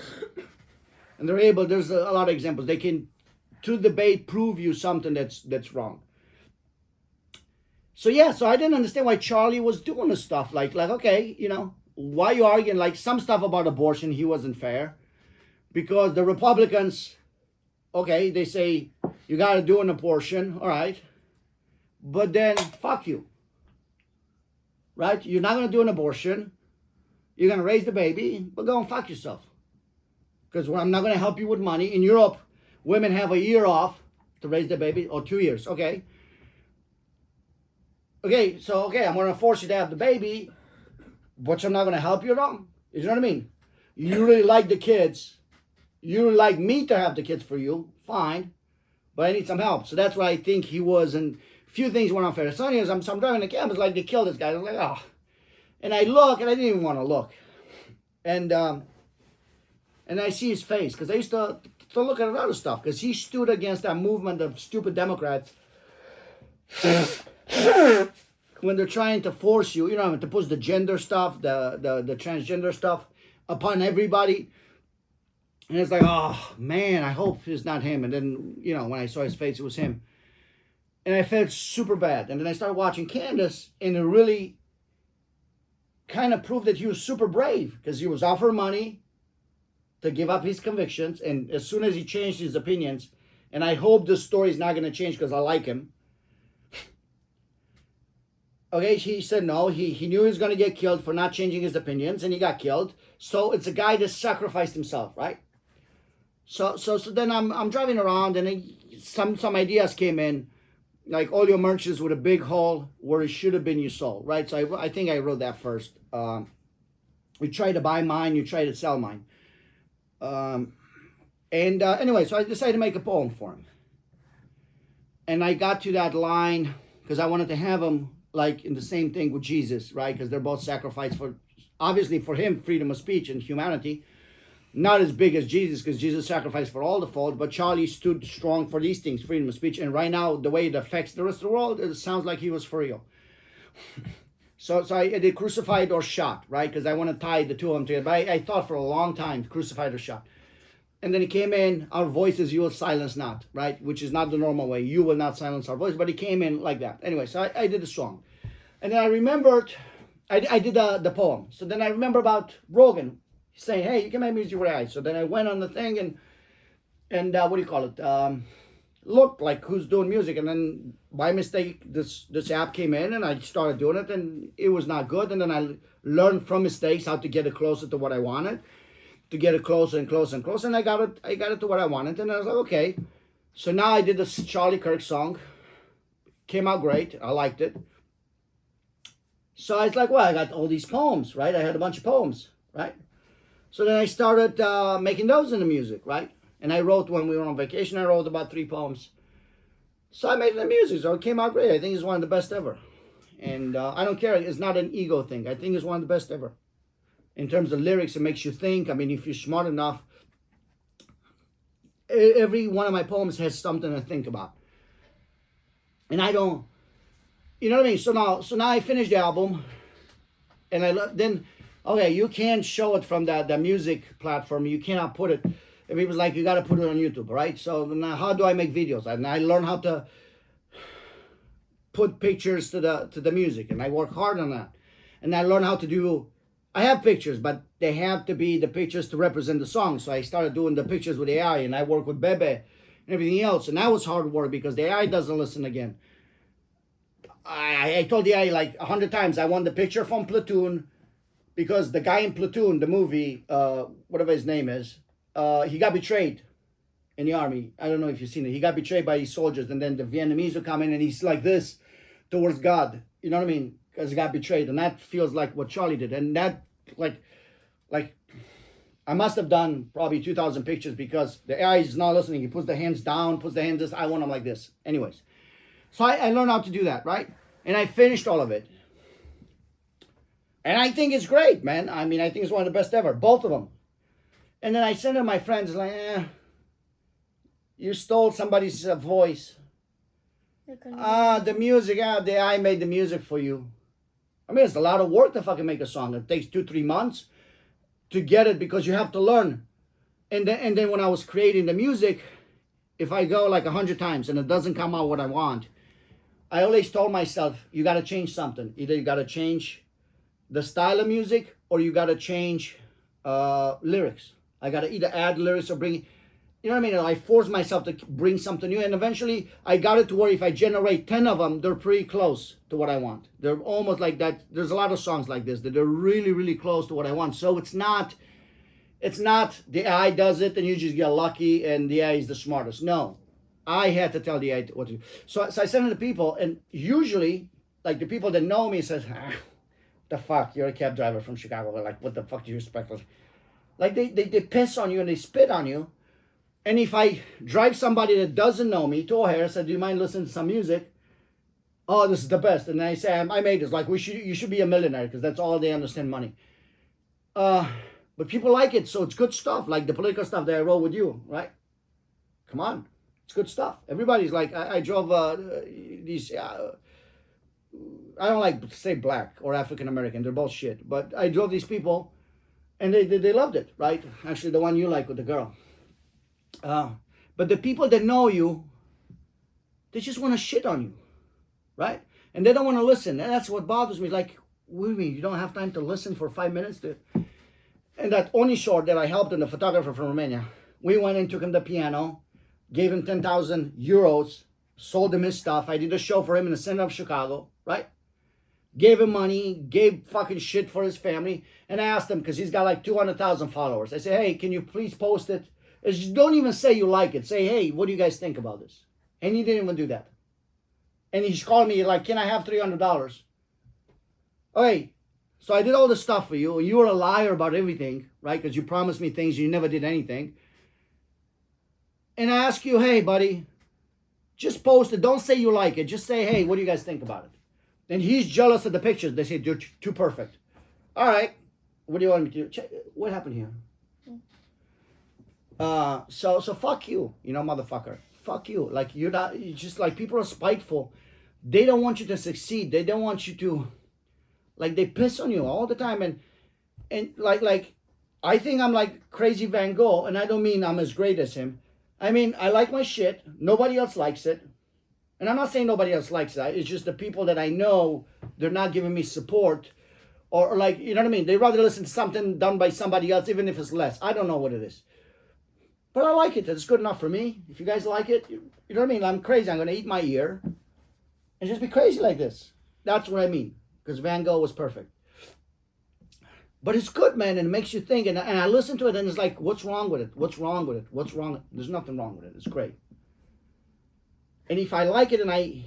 Speaker 1: And they're able, there's a lot of examples. They can, through debate, prove you something that's wrong. So yeah, so I didn't understand why Charlie was doing this stuff. Like, okay, you know, why you arguing? Like some stuff about abortion, he wasn't fair. Because the Republicans, okay, they say, you got to do an abortion, all right. But then, fuck you. Right? You're not going to do an abortion. You're going to raise the baby, but go and fuck yourself. Because I'm not going to help you with money. In Europe, women have a year off to raise the baby, or 2 years. Okay. Okay, so, I'm going to force you to have the baby, but I'm not going to help you at all. You know what I mean? You really like the kids. You really like me to have the kids for you. Fine. But I need some help. So that's why I think he was in... Few things were unfair. So anyways, I'm driving the cab. It's like they killed this guy. I was like, oh. And I look, and I didn't even want to look. And I see his face. Because I used to look at other stuff. Because he stood against that movement of stupid Democrats. When they're trying to force you, you know, to push the gender stuff, the transgender stuff upon everybody. And it's like, oh man, I hope it's not him. And then, you know, when I saw his face, it was him. And I felt super bad. And then I started watching Candace, and it really kind of proved that he was super brave, because he was offered money to give up his convictions. And as soon as he changed his opinions, and I hope this story is not going to change because I like him. Okay, he said no. He knew he was going to get killed for not changing his opinions, and he got killed. So it's a guy that sacrificed himself, right? So then I'm driving around, and some ideas came in, like all your merches with a big hole where it should have been you sold, right? So I think I wrote that first. You try to buy mine, you try to sell mine. Anyway, so I decided to make a poem for him. And I got to that line because I wanted to have him like in the same thing with Jesus, right? Because they're both sacrificed for, obviously for him, freedom of speech and humanity. Not as big as Jesus, because Jesus sacrificed for all the fault, but Charlie stood strong for these things, freedom of speech. And right now, the way it affects the rest of the world, it sounds like he was for real. So I did crucified or shot, right? Because I want to tie the two of them together. But I thought for a long time, crucified or shot. And then he came in, our voices you will silence not, right? Which is not the normal way. You will not silence our voice. But he came in like that. Anyway, so I did the song. And then I remembered, I did the poem. So then I remember about Rogan saying, hey, you can make music with AI. So then I went on the thing and what do you call it? Looked like who's doing music. And then by mistake, this app came in and I started doing it and it was not good. And then I learned from mistakes how to get it closer to what I wanted, to get it closer and closer and closer. And I got it to what I wanted. And I was like, okay. So now I did this Charlie Kirk song. Came out great. I liked it. So I was like, well, I got all these poems, right? I had a bunch of poems, right? So then I started making those into music, right? And I wrote, when we were on vacation, I wrote about 3 poems. So I made the music, so it came out great. I think it's one of the best ever. And I don't care, it's not an ego thing. I think it's one of the best ever. In terms of lyrics, it makes you think. I mean, if you're smart enough, every one of my poems has something to think about. And I don't, you know what I mean? So now I finished the album, and then, okay, you can't show it from the music platform. You cannot put it. If it was like, you got to put it on YouTube, right? So now how do I make videos? And I learned how to put pictures to the music, and I work hard on that. And I learned how to do, I have pictures, but they have to be the pictures to represent the song. So I started doing the pictures with AI, and I work with Bebe and everything else. And that was hard work because the AI doesn't listen again. I told the AI like 100 times, I want the picture from Platoon, because the guy in Platoon, the movie, whatever his name is, he got betrayed in the army. I don't know if you've seen it. He got betrayed by his soldiers, and then the Vietnamese will come in and he's like this towards God. You know what I mean? Because he got betrayed. And that feels like what Charlie did. And that, like I must have done probably 2,000 pictures because the AI is not listening. He puts the hands down, puts the hands this. I want them like this. Anyways. So I learned how to do that, right? And I finished all of it. And I think it's great, man. I mean, I think it's one of the best ever. Both of them. And then I sent it to my friends, like, you stole somebody's voice. The music, the AI made the music for you. I mean, it's a lot of work to fucking make a song. It takes 2-3 months to get it because you have to learn. And then when I was creating the music, if I go like 100 times and it doesn't come out what I want, I always told myself, you got to change something. Either you got to change the style of music or you got to change lyrics. I got to either add lyrics or bring, you know what I mean? I forced myself to bring something new. And eventually I got it to where if I generate 10 of them, they're pretty close to what I want. They're almost like that. There's a lot of songs like this that are really, really close to what I want. So it's not the AI does it and you just get lucky and the AI is the smartest. No. I had to tell the AI what to do. So I sent it to people, and usually, like the people that know me says, the fuck, you're a cab driver from Chicago. They're like, what the fuck do you expect? Like they piss on you and they spit on you. And if I drive somebody that doesn't know me to O'Hare, I said, do you mind listening to some music? Oh, this is the best. And I say, I made this. Like, you should be a millionaire because that's all they understand, money. But people like it, so it's good stuff. Like the political stuff that I wrote with you, right? Come on. It's good stuff. Everybody's like, I drove these, I don't like to say black or African American. They're both shit. But I drove these people And they loved it, right? Actually, the one you like with the girl. But the people that know you, they just want to shit on you, right? And they don't want to listen. And that's what bothers me. Like, what do you mean? You don't have time to listen for 5 minutes? And that only short that I helped him, the photographer from Romania, we went and took him the piano, gave him 10,000 euros, sold him his stuff. I did a show for him in the center of Chicago, right? Gave him money, gave fucking shit for his family. And I asked him, because he's got like 200,000 followers. I said, hey, can you please post it? Don't even say you like it. Say, hey, what do you guys think about this? And he didn't even do that. And he's called me like, can I have $300? Okay, so I did all this stuff for you. You were a liar about everything, right? Because you promised me things, you never did anything. And I ask you, hey, buddy, just post it. Don't say you like it. Just say, hey, what do you guys think about it? And he's jealous of the pictures. They say, you're too perfect. All right, what do you want me to do? What happened here? So fuck you, motherfucker. Fuck you. Like, you're just like, people are spiteful. They don't want you to succeed. They don't want you to, like, they piss on you all the time. And like, I think I'm like crazy Van Gogh, and I don't mean I'm as great as him. I mean, I like my shit. Nobody else likes it. And I'm not saying nobody else likes it. It's just the people that I know, they're not giving me support. Or like, you know what I mean? They rather listen to something done by somebody else, even if it's less. I don't know what it is. But I like it. It's good enough for me. If you guys like it, you know what I mean? I'm crazy. I'm going to eat my ear and just be crazy like this. That's what I mean. Because Van Gogh was perfect. But it's good, man. And it makes you think. And I listen to it and it's like, what's wrong with it? What's wrong with it? What's wrong? There's nothing wrong with it. It's great. And if I like it and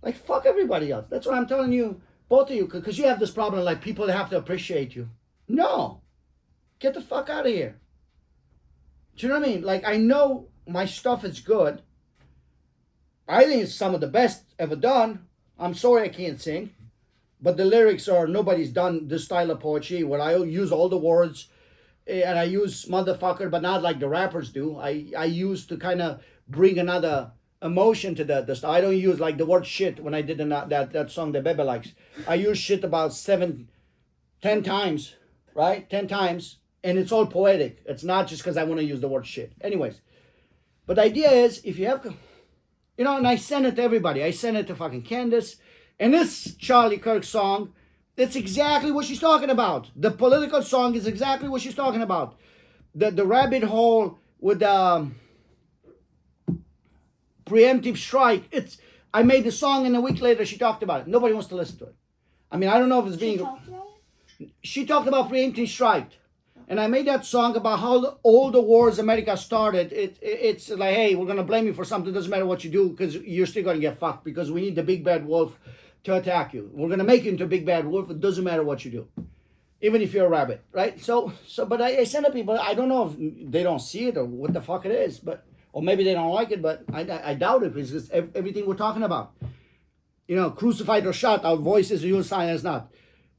Speaker 1: like, fuck everybody else. That's what I'm telling you, both of you. Because you have this problem, like, people that have to appreciate you. No. Get the fuck out of here. Do you know what I mean? Like, I know my stuff is good. I think it's some of the best ever done. I'm sorry I can't sing. But the lyrics are, nobody's done this style of poetry where I use all the words and I use motherfucker, but not like the rappers do. I use to kind of bring another emotion to the stuff. I don't use like the word shit when I did that song that Bebe likes. I use shit about 10 times, right? 10 times. And it's all poetic. It's not just because I want to use the word shit. Anyways. But the idea is, if you have, and I send it to everybody. I send it to fucking Candace. And this Charlie Kirk song, it's exactly what she's talking about. The political song is exactly what she's talking about. The rabbit hole with the preemptive strike. I made the song and a week later she talked about it. Nobody wants to listen to it. I mean, I don't know if it's being... She talked about preemptive strike. And I made that song about how all the wars America started. It's like, hey, we're going to blame you for something. It doesn't matter what you do because you're still going to get fucked because we need the big bad wolf to attack you. We're going to make you into a big bad wolf. It doesn't matter what you do. Even if you're a rabbit, right? But I send it to people. I don't know if they don't see it or what the fuck it is. Or maybe they don't like it, but I doubt it because it's everything we're talking about. Crucified or shot, our voices are your sign as not.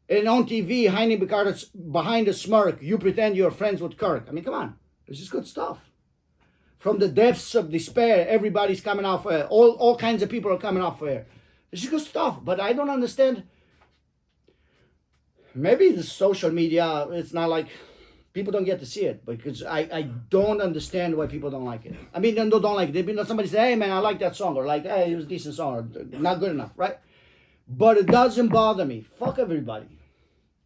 Speaker 1: And on TV, hiding behind a smirk, you pretend you're friends with Kirk. I mean, come on. This is good stuff. From the depths of despair, everybody's coming out for air. All kinds of people are coming out for air. This is good stuff. But I don't understand. Maybe the social media, it's not like people don't get to see it. Because I don't understand why people don't like it. I mean, they don't like it. Somebody say, hey, man, I like that song. Or like, hey, it was a decent song. Or not good enough, right? But it doesn't bother me. Fuck everybody.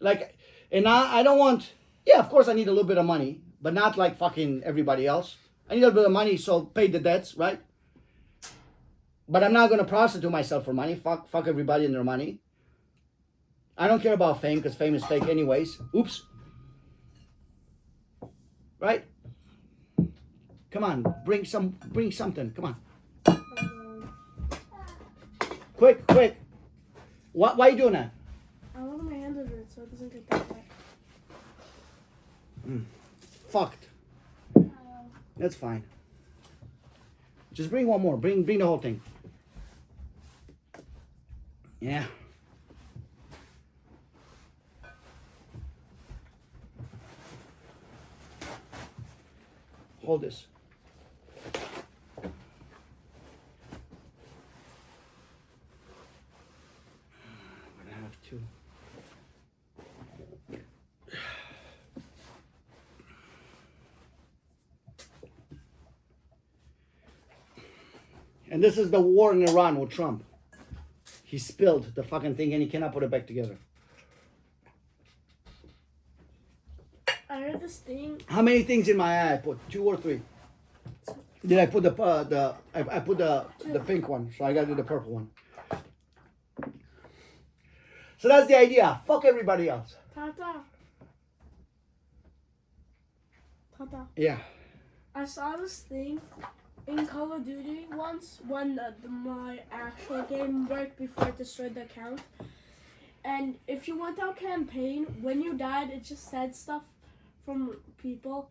Speaker 1: Like, and I don't want... Yeah, of course I need a little bit of money. But not like fucking everybody else. I need a little bit of money, so pay the debts, right? But I'm not going to prostitute myself for money. Fuck everybody and their money. I don't care about fame, because fame is fake anyways. Oops. Right? Come on, bring something. Come on. Quick. Why are you doing that?
Speaker 2: I want my hand under it so it doesn't get that wet.
Speaker 1: Fucked. That's fine. Just bring one more. Bring the whole thing. Yeah. Hold this. I'm gonna have to. And this is the war in Iran with Trump. He spilled the fucking thing and he cannot put it back together.
Speaker 2: I heard this thing.
Speaker 1: How many things in my eye I put? 2 or 3? Did I put I put the pink one, so I gotta do the purple one. So that's the idea. Fuck everybody else.
Speaker 2: Tata. Tata.
Speaker 1: Yeah.
Speaker 2: I saw this thing in Call of Duty once when my actual game worked before I destroyed the account. And if you went out campaign, when you died, it just said stuff from people,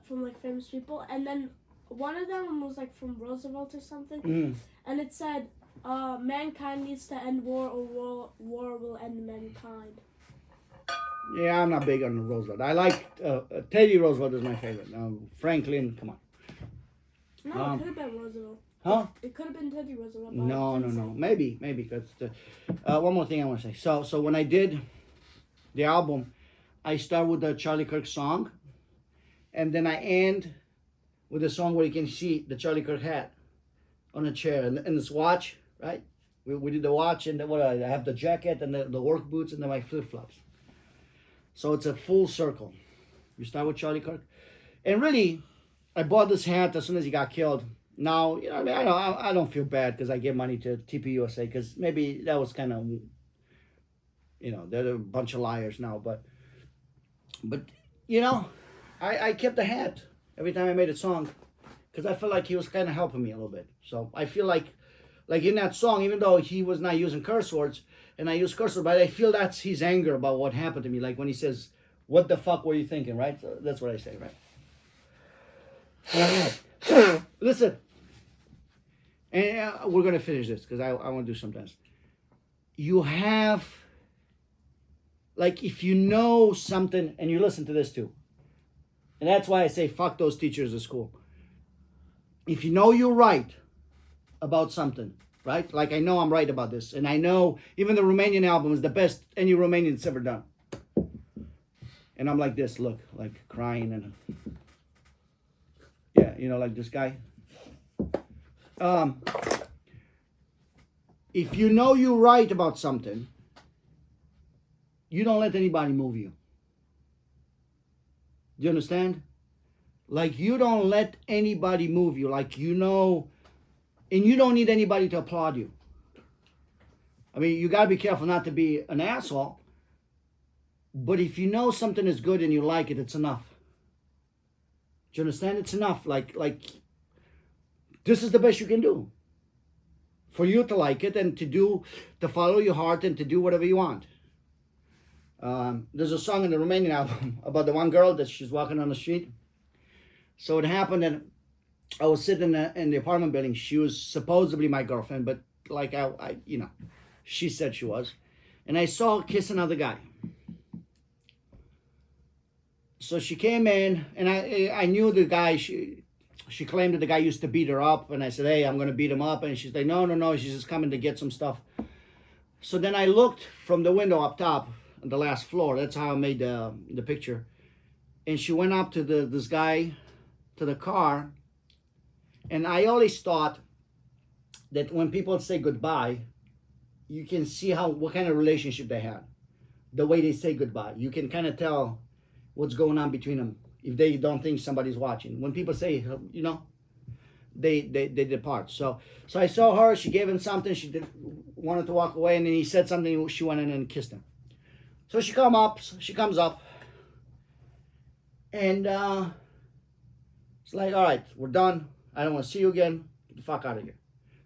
Speaker 2: from like famous people. And then one of them was like from Roosevelt or something. And it said, mankind needs to end war or war will end mankind.
Speaker 1: Yeah, I'm not big on Roosevelt. I like Teddy Roosevelt is my favorite. Franklin, come on.
Speaker 2: No, it could have been Roosevelt.
Speaker 1: Huh?
Speaker 2: It could have been Teddy Roosevelt.
Speaker 1: No. Maybe. Because one more thing I want to say. So when I did the album, I start with the Charlie Kirk song, and then I end with a song where you can see the Charlie Kirk hat on a chair and this watch, right? We did the watch, and then I have the jacket and the work boots and then my flip-flops. So it's a full circle. You start with Charlie Kirk. And really, I bought this hat as soon as he got killed. Now, you know, I mean, I don't feel bad because I give money to TPUSA because maybe that was kind of, you know, they're a bunch of liars now. But you know, I kept the hat every time I made a song because I felt like he was kind of helping me a little bit. So I feel like in that song, even though he was not using curse words, and I use curse words, but I feel that's his anger about what happened to me. Like when he says, "What the fuck were you thinking?" Right? So that's what I say, right? Listen, and we're gonna finish this because I want to do some dance. You have, like, if you know something, and you listen to this too, and that's why I say fuck those teachers at school. If you know you're right about something, right? Like I know I'm right about this, and I know even the Romanian album is the best any Romanian's ever done. And I'm like this, look, like crying and yeah, you know, like this guy. If you know you're right about something, you don't let anybody move you. Do you understand? Like you don't let anybody move you. Like you know, and you don't need anybody to applaud you. I mean, you got to be careful not to be an asshole. But if you know something is good and you like it, it's enough. Do you understand? It's enough. Like this is the best you can do. For you to like it and to follow your heart and to do whatever you want. There's a song in the Romanian album about the one girl that she's walking on the street. So it happened that I was sitting in the apartment building. She was supposedly my girlfriend, but like I you know, she said she was. And I saw her kiss another guy. So she came in, and I knew the guy. She claimed that the guy used to beat her up, and I said, "Hey, I'm going to beat him up." And she's like, "No, she's just coming to get some stuff." So then I looked from the window up top, on the last floor. That's how I made the picture. And she went up to this guy, to the car, and I always thought that when people say goodbye, you can see what kind of relationship they had. The way they say goodbye, you can kind of tell what's going on between them if they don't think somebody's watching. When people say, you know, they depart. So I saw her. She gave him something. She wanted to walk away, and then he said something. She went in and kissed him. So she comes up, and it's like, all right, we're done. I don't want to see you again. Get the fuck out of here.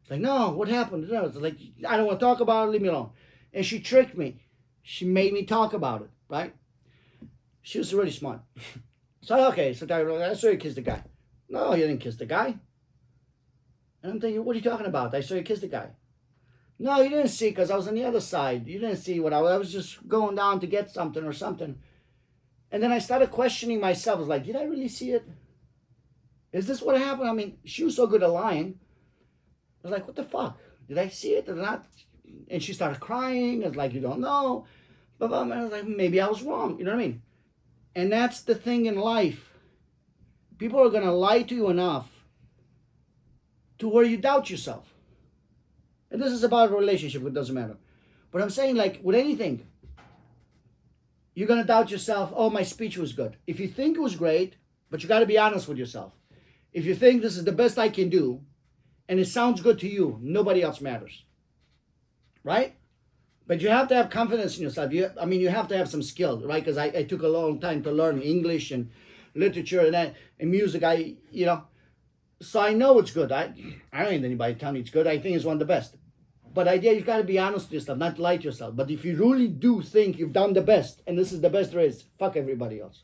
Speaker 1: It's like, no, what happened? No, it's like, I don't want to talk about it. Leave me alone. And she tricked me. She made me talk about it, right? She was really smart. So, okay, so I saw you kiss the guy. No, you didn't kiss the guy. And I'm thinking, what are you talking about? I saw you kiss the guy. No, you didn't see because I was on the other side. You didn't see what I was just going down to get something or something. And then I started questioning myself. I was like, did I really see it? Is this what happened? I mean, she was so good at lying. I was like, what the fuck? Did I see it or not? And she started crying. I was like, you don't know. But I was like, maybe I was wrong. You know what I mean? And that's the thing in life. People are going to lie to you enough to where you doubt yourself. And this is about a relationship, it doesn't matter. But I'm saying, like, with anything, you're going to doubt yourself. Oh, my speech was good. If you think it was great, but you got to be honest with yourself. If you think this is the best I can do, and it sounds good to you, nobody else matters. Right? But you have to have confidence in yourself. You have to have some skill, right? Because I took a long time to learn English and literature and music. So I know it's good. I don't need anybody telling me it's good. I think it's one of the best. But idea, you got to be honest with yourself, not lie to yourself. But if you really do think you've done the best, and this is the best there is, fuck everybody else.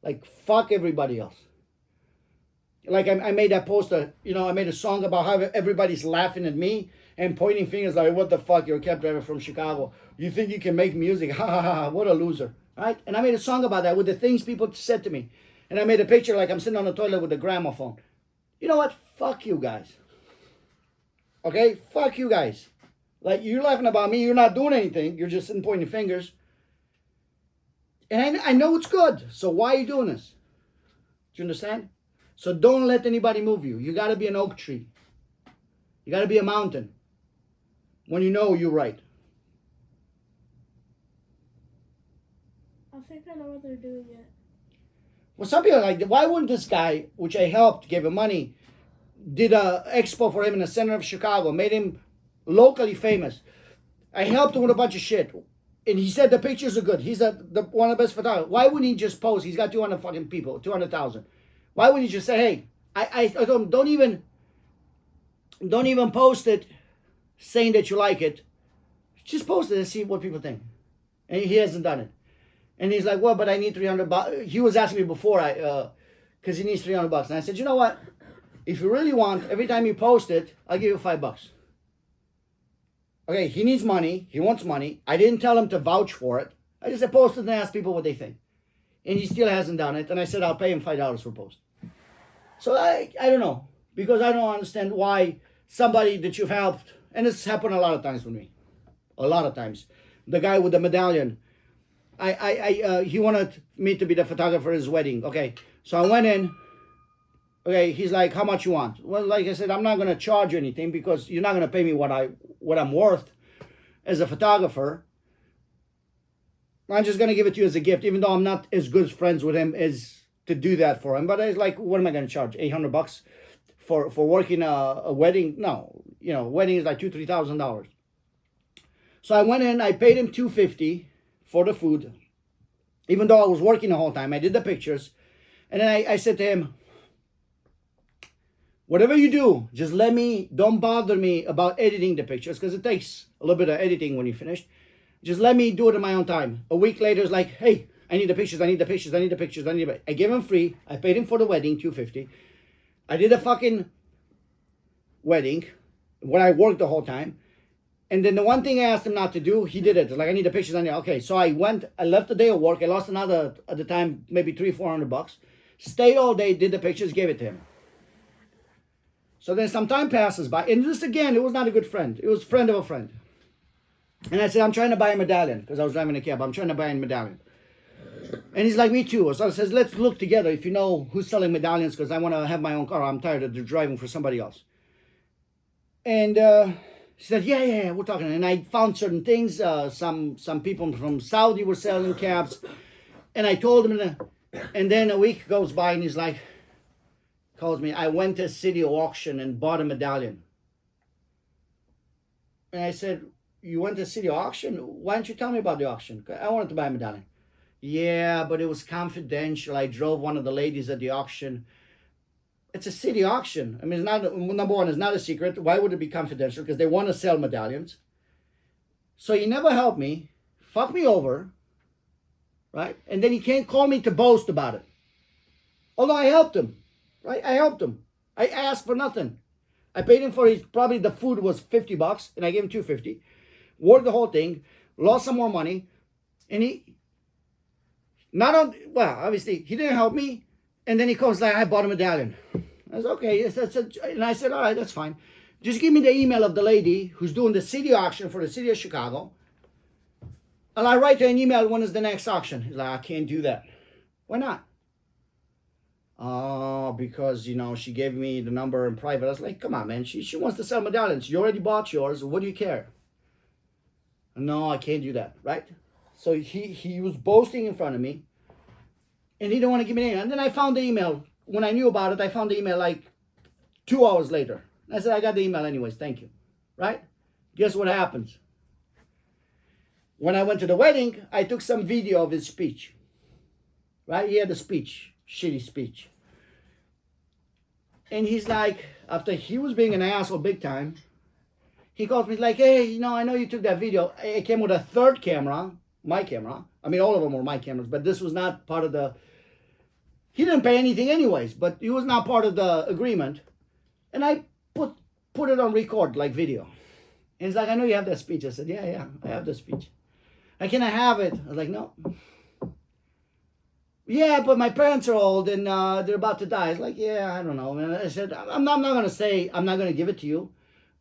Speaker 1: Like, fuck everybody else. Like, I made that poster, I made a song about how everybody's laughing at me and pointing fingers like, what the fuck, you're a cab driver from Chicago. You think you can make music? Ha ha ha, what a loser. Right? And I made a song about that with the things people said to me. And I made a picture like I'm sitting on the toilet with a gramophone. You know what? Fuck you guys. Okay? Fuck you guys. Like, you're laughing about me. You're not doing anything. You're just sitting pointing fingers. And I know it's good. So why are you doing this? Do you understand? So don't let anybody move you. You got to be an oak tree. You got to be a mountain. When you know you're right.
Speaker 2: I think I know what they're doing yet.
Speaker 1: Well, some people are like, why wouldn't this guy, which I helped, gave him money, did a expo for him in the center of Chicago, made him locally famous. I helped him with a bunch of shit. And he said the pictures are good. He's one of the best photographers. Why wouldn't he just post? He's got 200 fucking people, 200,000. Why wouldn't he just say, hey, I told him, don't even post it saying that you like it. Just post it and see what people think. And he hasn't done it. And he's like, well, but I need $300. He was asking me before, because he needs $300. And I said, you know what? If you really want, every time you post it, I'll give you $5. Okay, he needs money. He wants money. I didn't tell him to vouch for it. I just said post it and ask people what they think. And he still hasn't done it. And I said, I'll pay him $5 for post. So I don't know. Because I don't understand why somebody that you've helped, and it's happened a lot of times with me. A lot of times. The guy with the medallion. He wanted me to be the photographer at his wedding. Okay, so I went in. Okay, he's like, how much you want? Well, like I said, I'm not going to charge you anything because you're not going to pay me what I'm worth as a photographer. I'm just going to give it to you as a gift, even though I'm not as good friends with him as to do that for him. But it's like, what am I going to charge? $800 for working a wedding? No, wedding is like $2,000-$3,000. So I went in, I paid him $250 for the food, even though I was working the whole time. I did the pictures, and then I said to him, whatever you do, just don't bother me about editing the pictures, because it takes a little bit of editing when you finished. Just let me do it in my own time. A week later, it's like, hey, I need the pictures. I gave him free. I paid him for the wedding, $250. I did a fucking wedding when I worked the whole time. And then the one thing I asked him not to do, he did it. Like, I need the pictures. Okay, so I left the day of work. I lost another, at the time, maybe $300-$400. Stayed all day, did the pictures, gave it to him. So then some time passes by. And this, again, it was not a good friend. It was a friend of a friend. And I said, I'm trying to buy a medallion. Because I was driving a cab. I'm trying to buy a medallion. And he's like, me too. So I says, let's look together if you know who's selling medallions. Because I want to have my own car. I'm tired of driving for somebody else. And he said, yeah, we're talking. And I found certain things. Some people from Saudi were selling cabs. And I told him, and then a week goes by and he's like, calls me, I went to a city auction and bought a medallion. And I said, you went to a city auction? Why didn't you tell me about the auction? I wanted to buy a medallion. Yeah, but it was confidential. I drove one of the ladies at the auction. It's a city auction. I mean, it's not, number one, it's not a secret. Why would it be confidential? Because they want to sell medallions. So he never helped me, fucked me over, right? And then he can't call me to boast about it. Although I helped him, right? I helped him. I asked for nothing. I paid him for probably the food was $50, and I gave him $250. Worked the whole thing, lost some more money, and obviously, he didn't help me. And then he comes like, I bought a medallion. I was okay. And I said, all right, that's fine. Just give me the email of the lady who's doing the city auction for the city of Chicago. And I write her an email, when is the next auction? He's like, I can't do that. Why not? because she gave me the number in private. I was like, come on, man. She wants to sell medallions. You already bought yours. What do you care? No, I can't do that, right? So he was boasting in front of me, and he didn't want to give me anything. And then I found the email. When I knew about it, I found the email like 2 hours later. I said, I got the email anyways. Thank you, right? Guess what happens? When I went to the wedding, I took some video of his speech. Right? He had a speech, shitty speech. And he's like, after he was being an asshole big time, he calls me like, hey, I know you took that video. I came with a third camera, my camera. I mean, all of them were my cameras, but this was not part of the... He didn't pay anything anyways, but it was not part of the agreement. And I put it on record, like video. And he's like, I know you have that speech. I said, yeah, I have the speech. Can I have it? I was like, no. Yeah, but my parents are old and they're about to die. I was like, yeah, I don't know. And I said, I'm not going to say I'm not going to give it to you,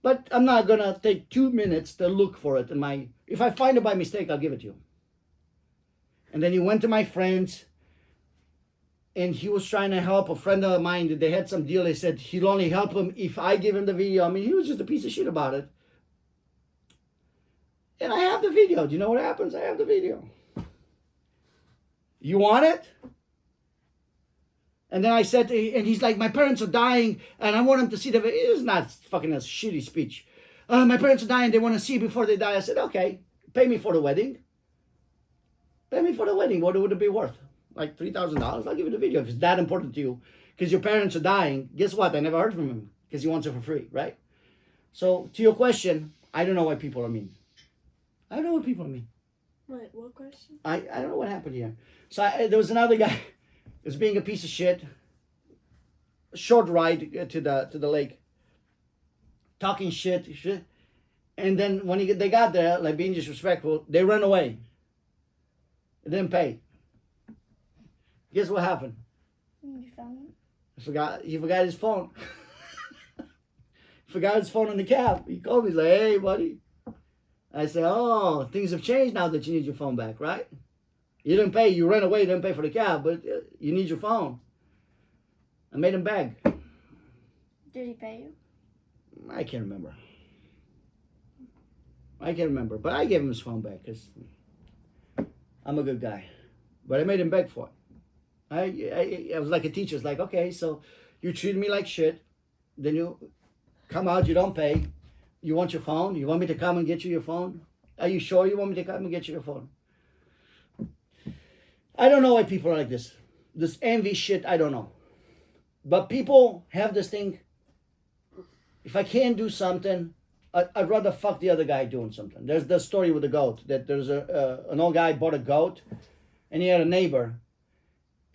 Speaker 1: but I'm not going to take 2 minutes to look for it. If I find it by mistake, I'll give it to you. And then he went to my friends, and he was trying to help a friend of mine. They had some deal. They said he'll only help him if I give him the video. I mean, he was just a piece of shit about it. And I have the video. Do you know what happens? I have the video. You want it? And then I said, and he's like, my parents are dying, and I want him to see the video. It is not fucking a shitty speech. My parents are dying. They want to see it before they die. I said, okay, pay me for the wedding. Pay me for the wedding. What would it be worth? Like $3,000? I'll give you the video if it's that important to you. Because your parents are dying. Guess what? I never heard from him because he wants it for free, right? So to your question, I don't know why people are mean. I don't know what people are mean.
Speaker 2: Wait, what question?
Speaker 1: I don't know what happened here. So there was another guy who was being a piece of shit. A short ride to the lake. Talking shit. And then when they got there, like being disrespectful, they ran away. They didn't pay. Guess what happened?
Speaker 3: You found it?
Speaker 1: He forgot his phone. Forgot his phone in the cab. He called me. He's like, hey, buddy. I said, oh, things have changed now that you need your phone back, right? You didn't pay. You ran away. You didn't pay for the cab, but you need your phone. I made him beg.
Speaker 3: Did he pay you?
Speaker 1: I can't remember. But I gave him his phone back because I'm a good guy. But I made him beg for it. I was like a teacher. It's like, okay, so you treated me like shit. Then you come out, you don't pay. You want your phone? You want me to come and get you your phone? Are you sure you want me to come and get you your phone? I don't know why people are like this. This envy shit, I don't know. But people have this thing. If I can't do something, I'd rather fuck the other guy doing something. There's the story with the goat. That there's an old guy bought a goat, and he had a neighbor.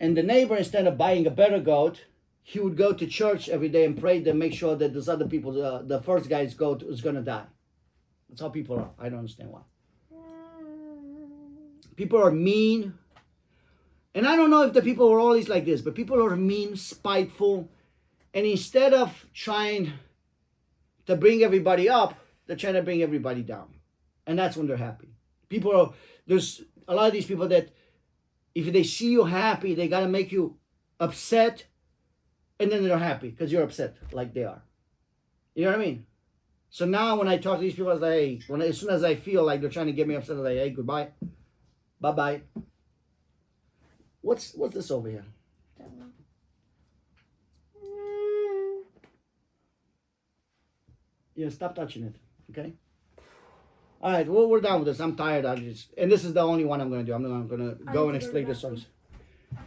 Speaker 1: And the neighbor, instead of buying a better goat, he would go to church every day and pray to make sure that this other people, the first guy's goat is going to die. That's how people are. I don't understand why. People are mean. And I don't know if the people are always like this, but people are mean, spiteful. And instead of trying to bring everybody up, they're trying to bring everybody down. And that's when they're happy. There's a lot of these people that if they see you happy, they got to make you upset. And then they're happy because you're upset like they are. You know what I mean? So now when I talk to these people, I was like, hey, as soon as I feel like they're trying to get me upset, I'm like, hey, goodbye. Bye-bye. What's this over here?
Speaker 3: Don't know.
Speaker 1: Yeah, stop touching it. Okay? All right, well, we're done with this. I'm tired. And this is the only one I'm going to do. I'm not going to go and explain the songs.
Speaker 2: I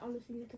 Speaker 2: honestly need to go.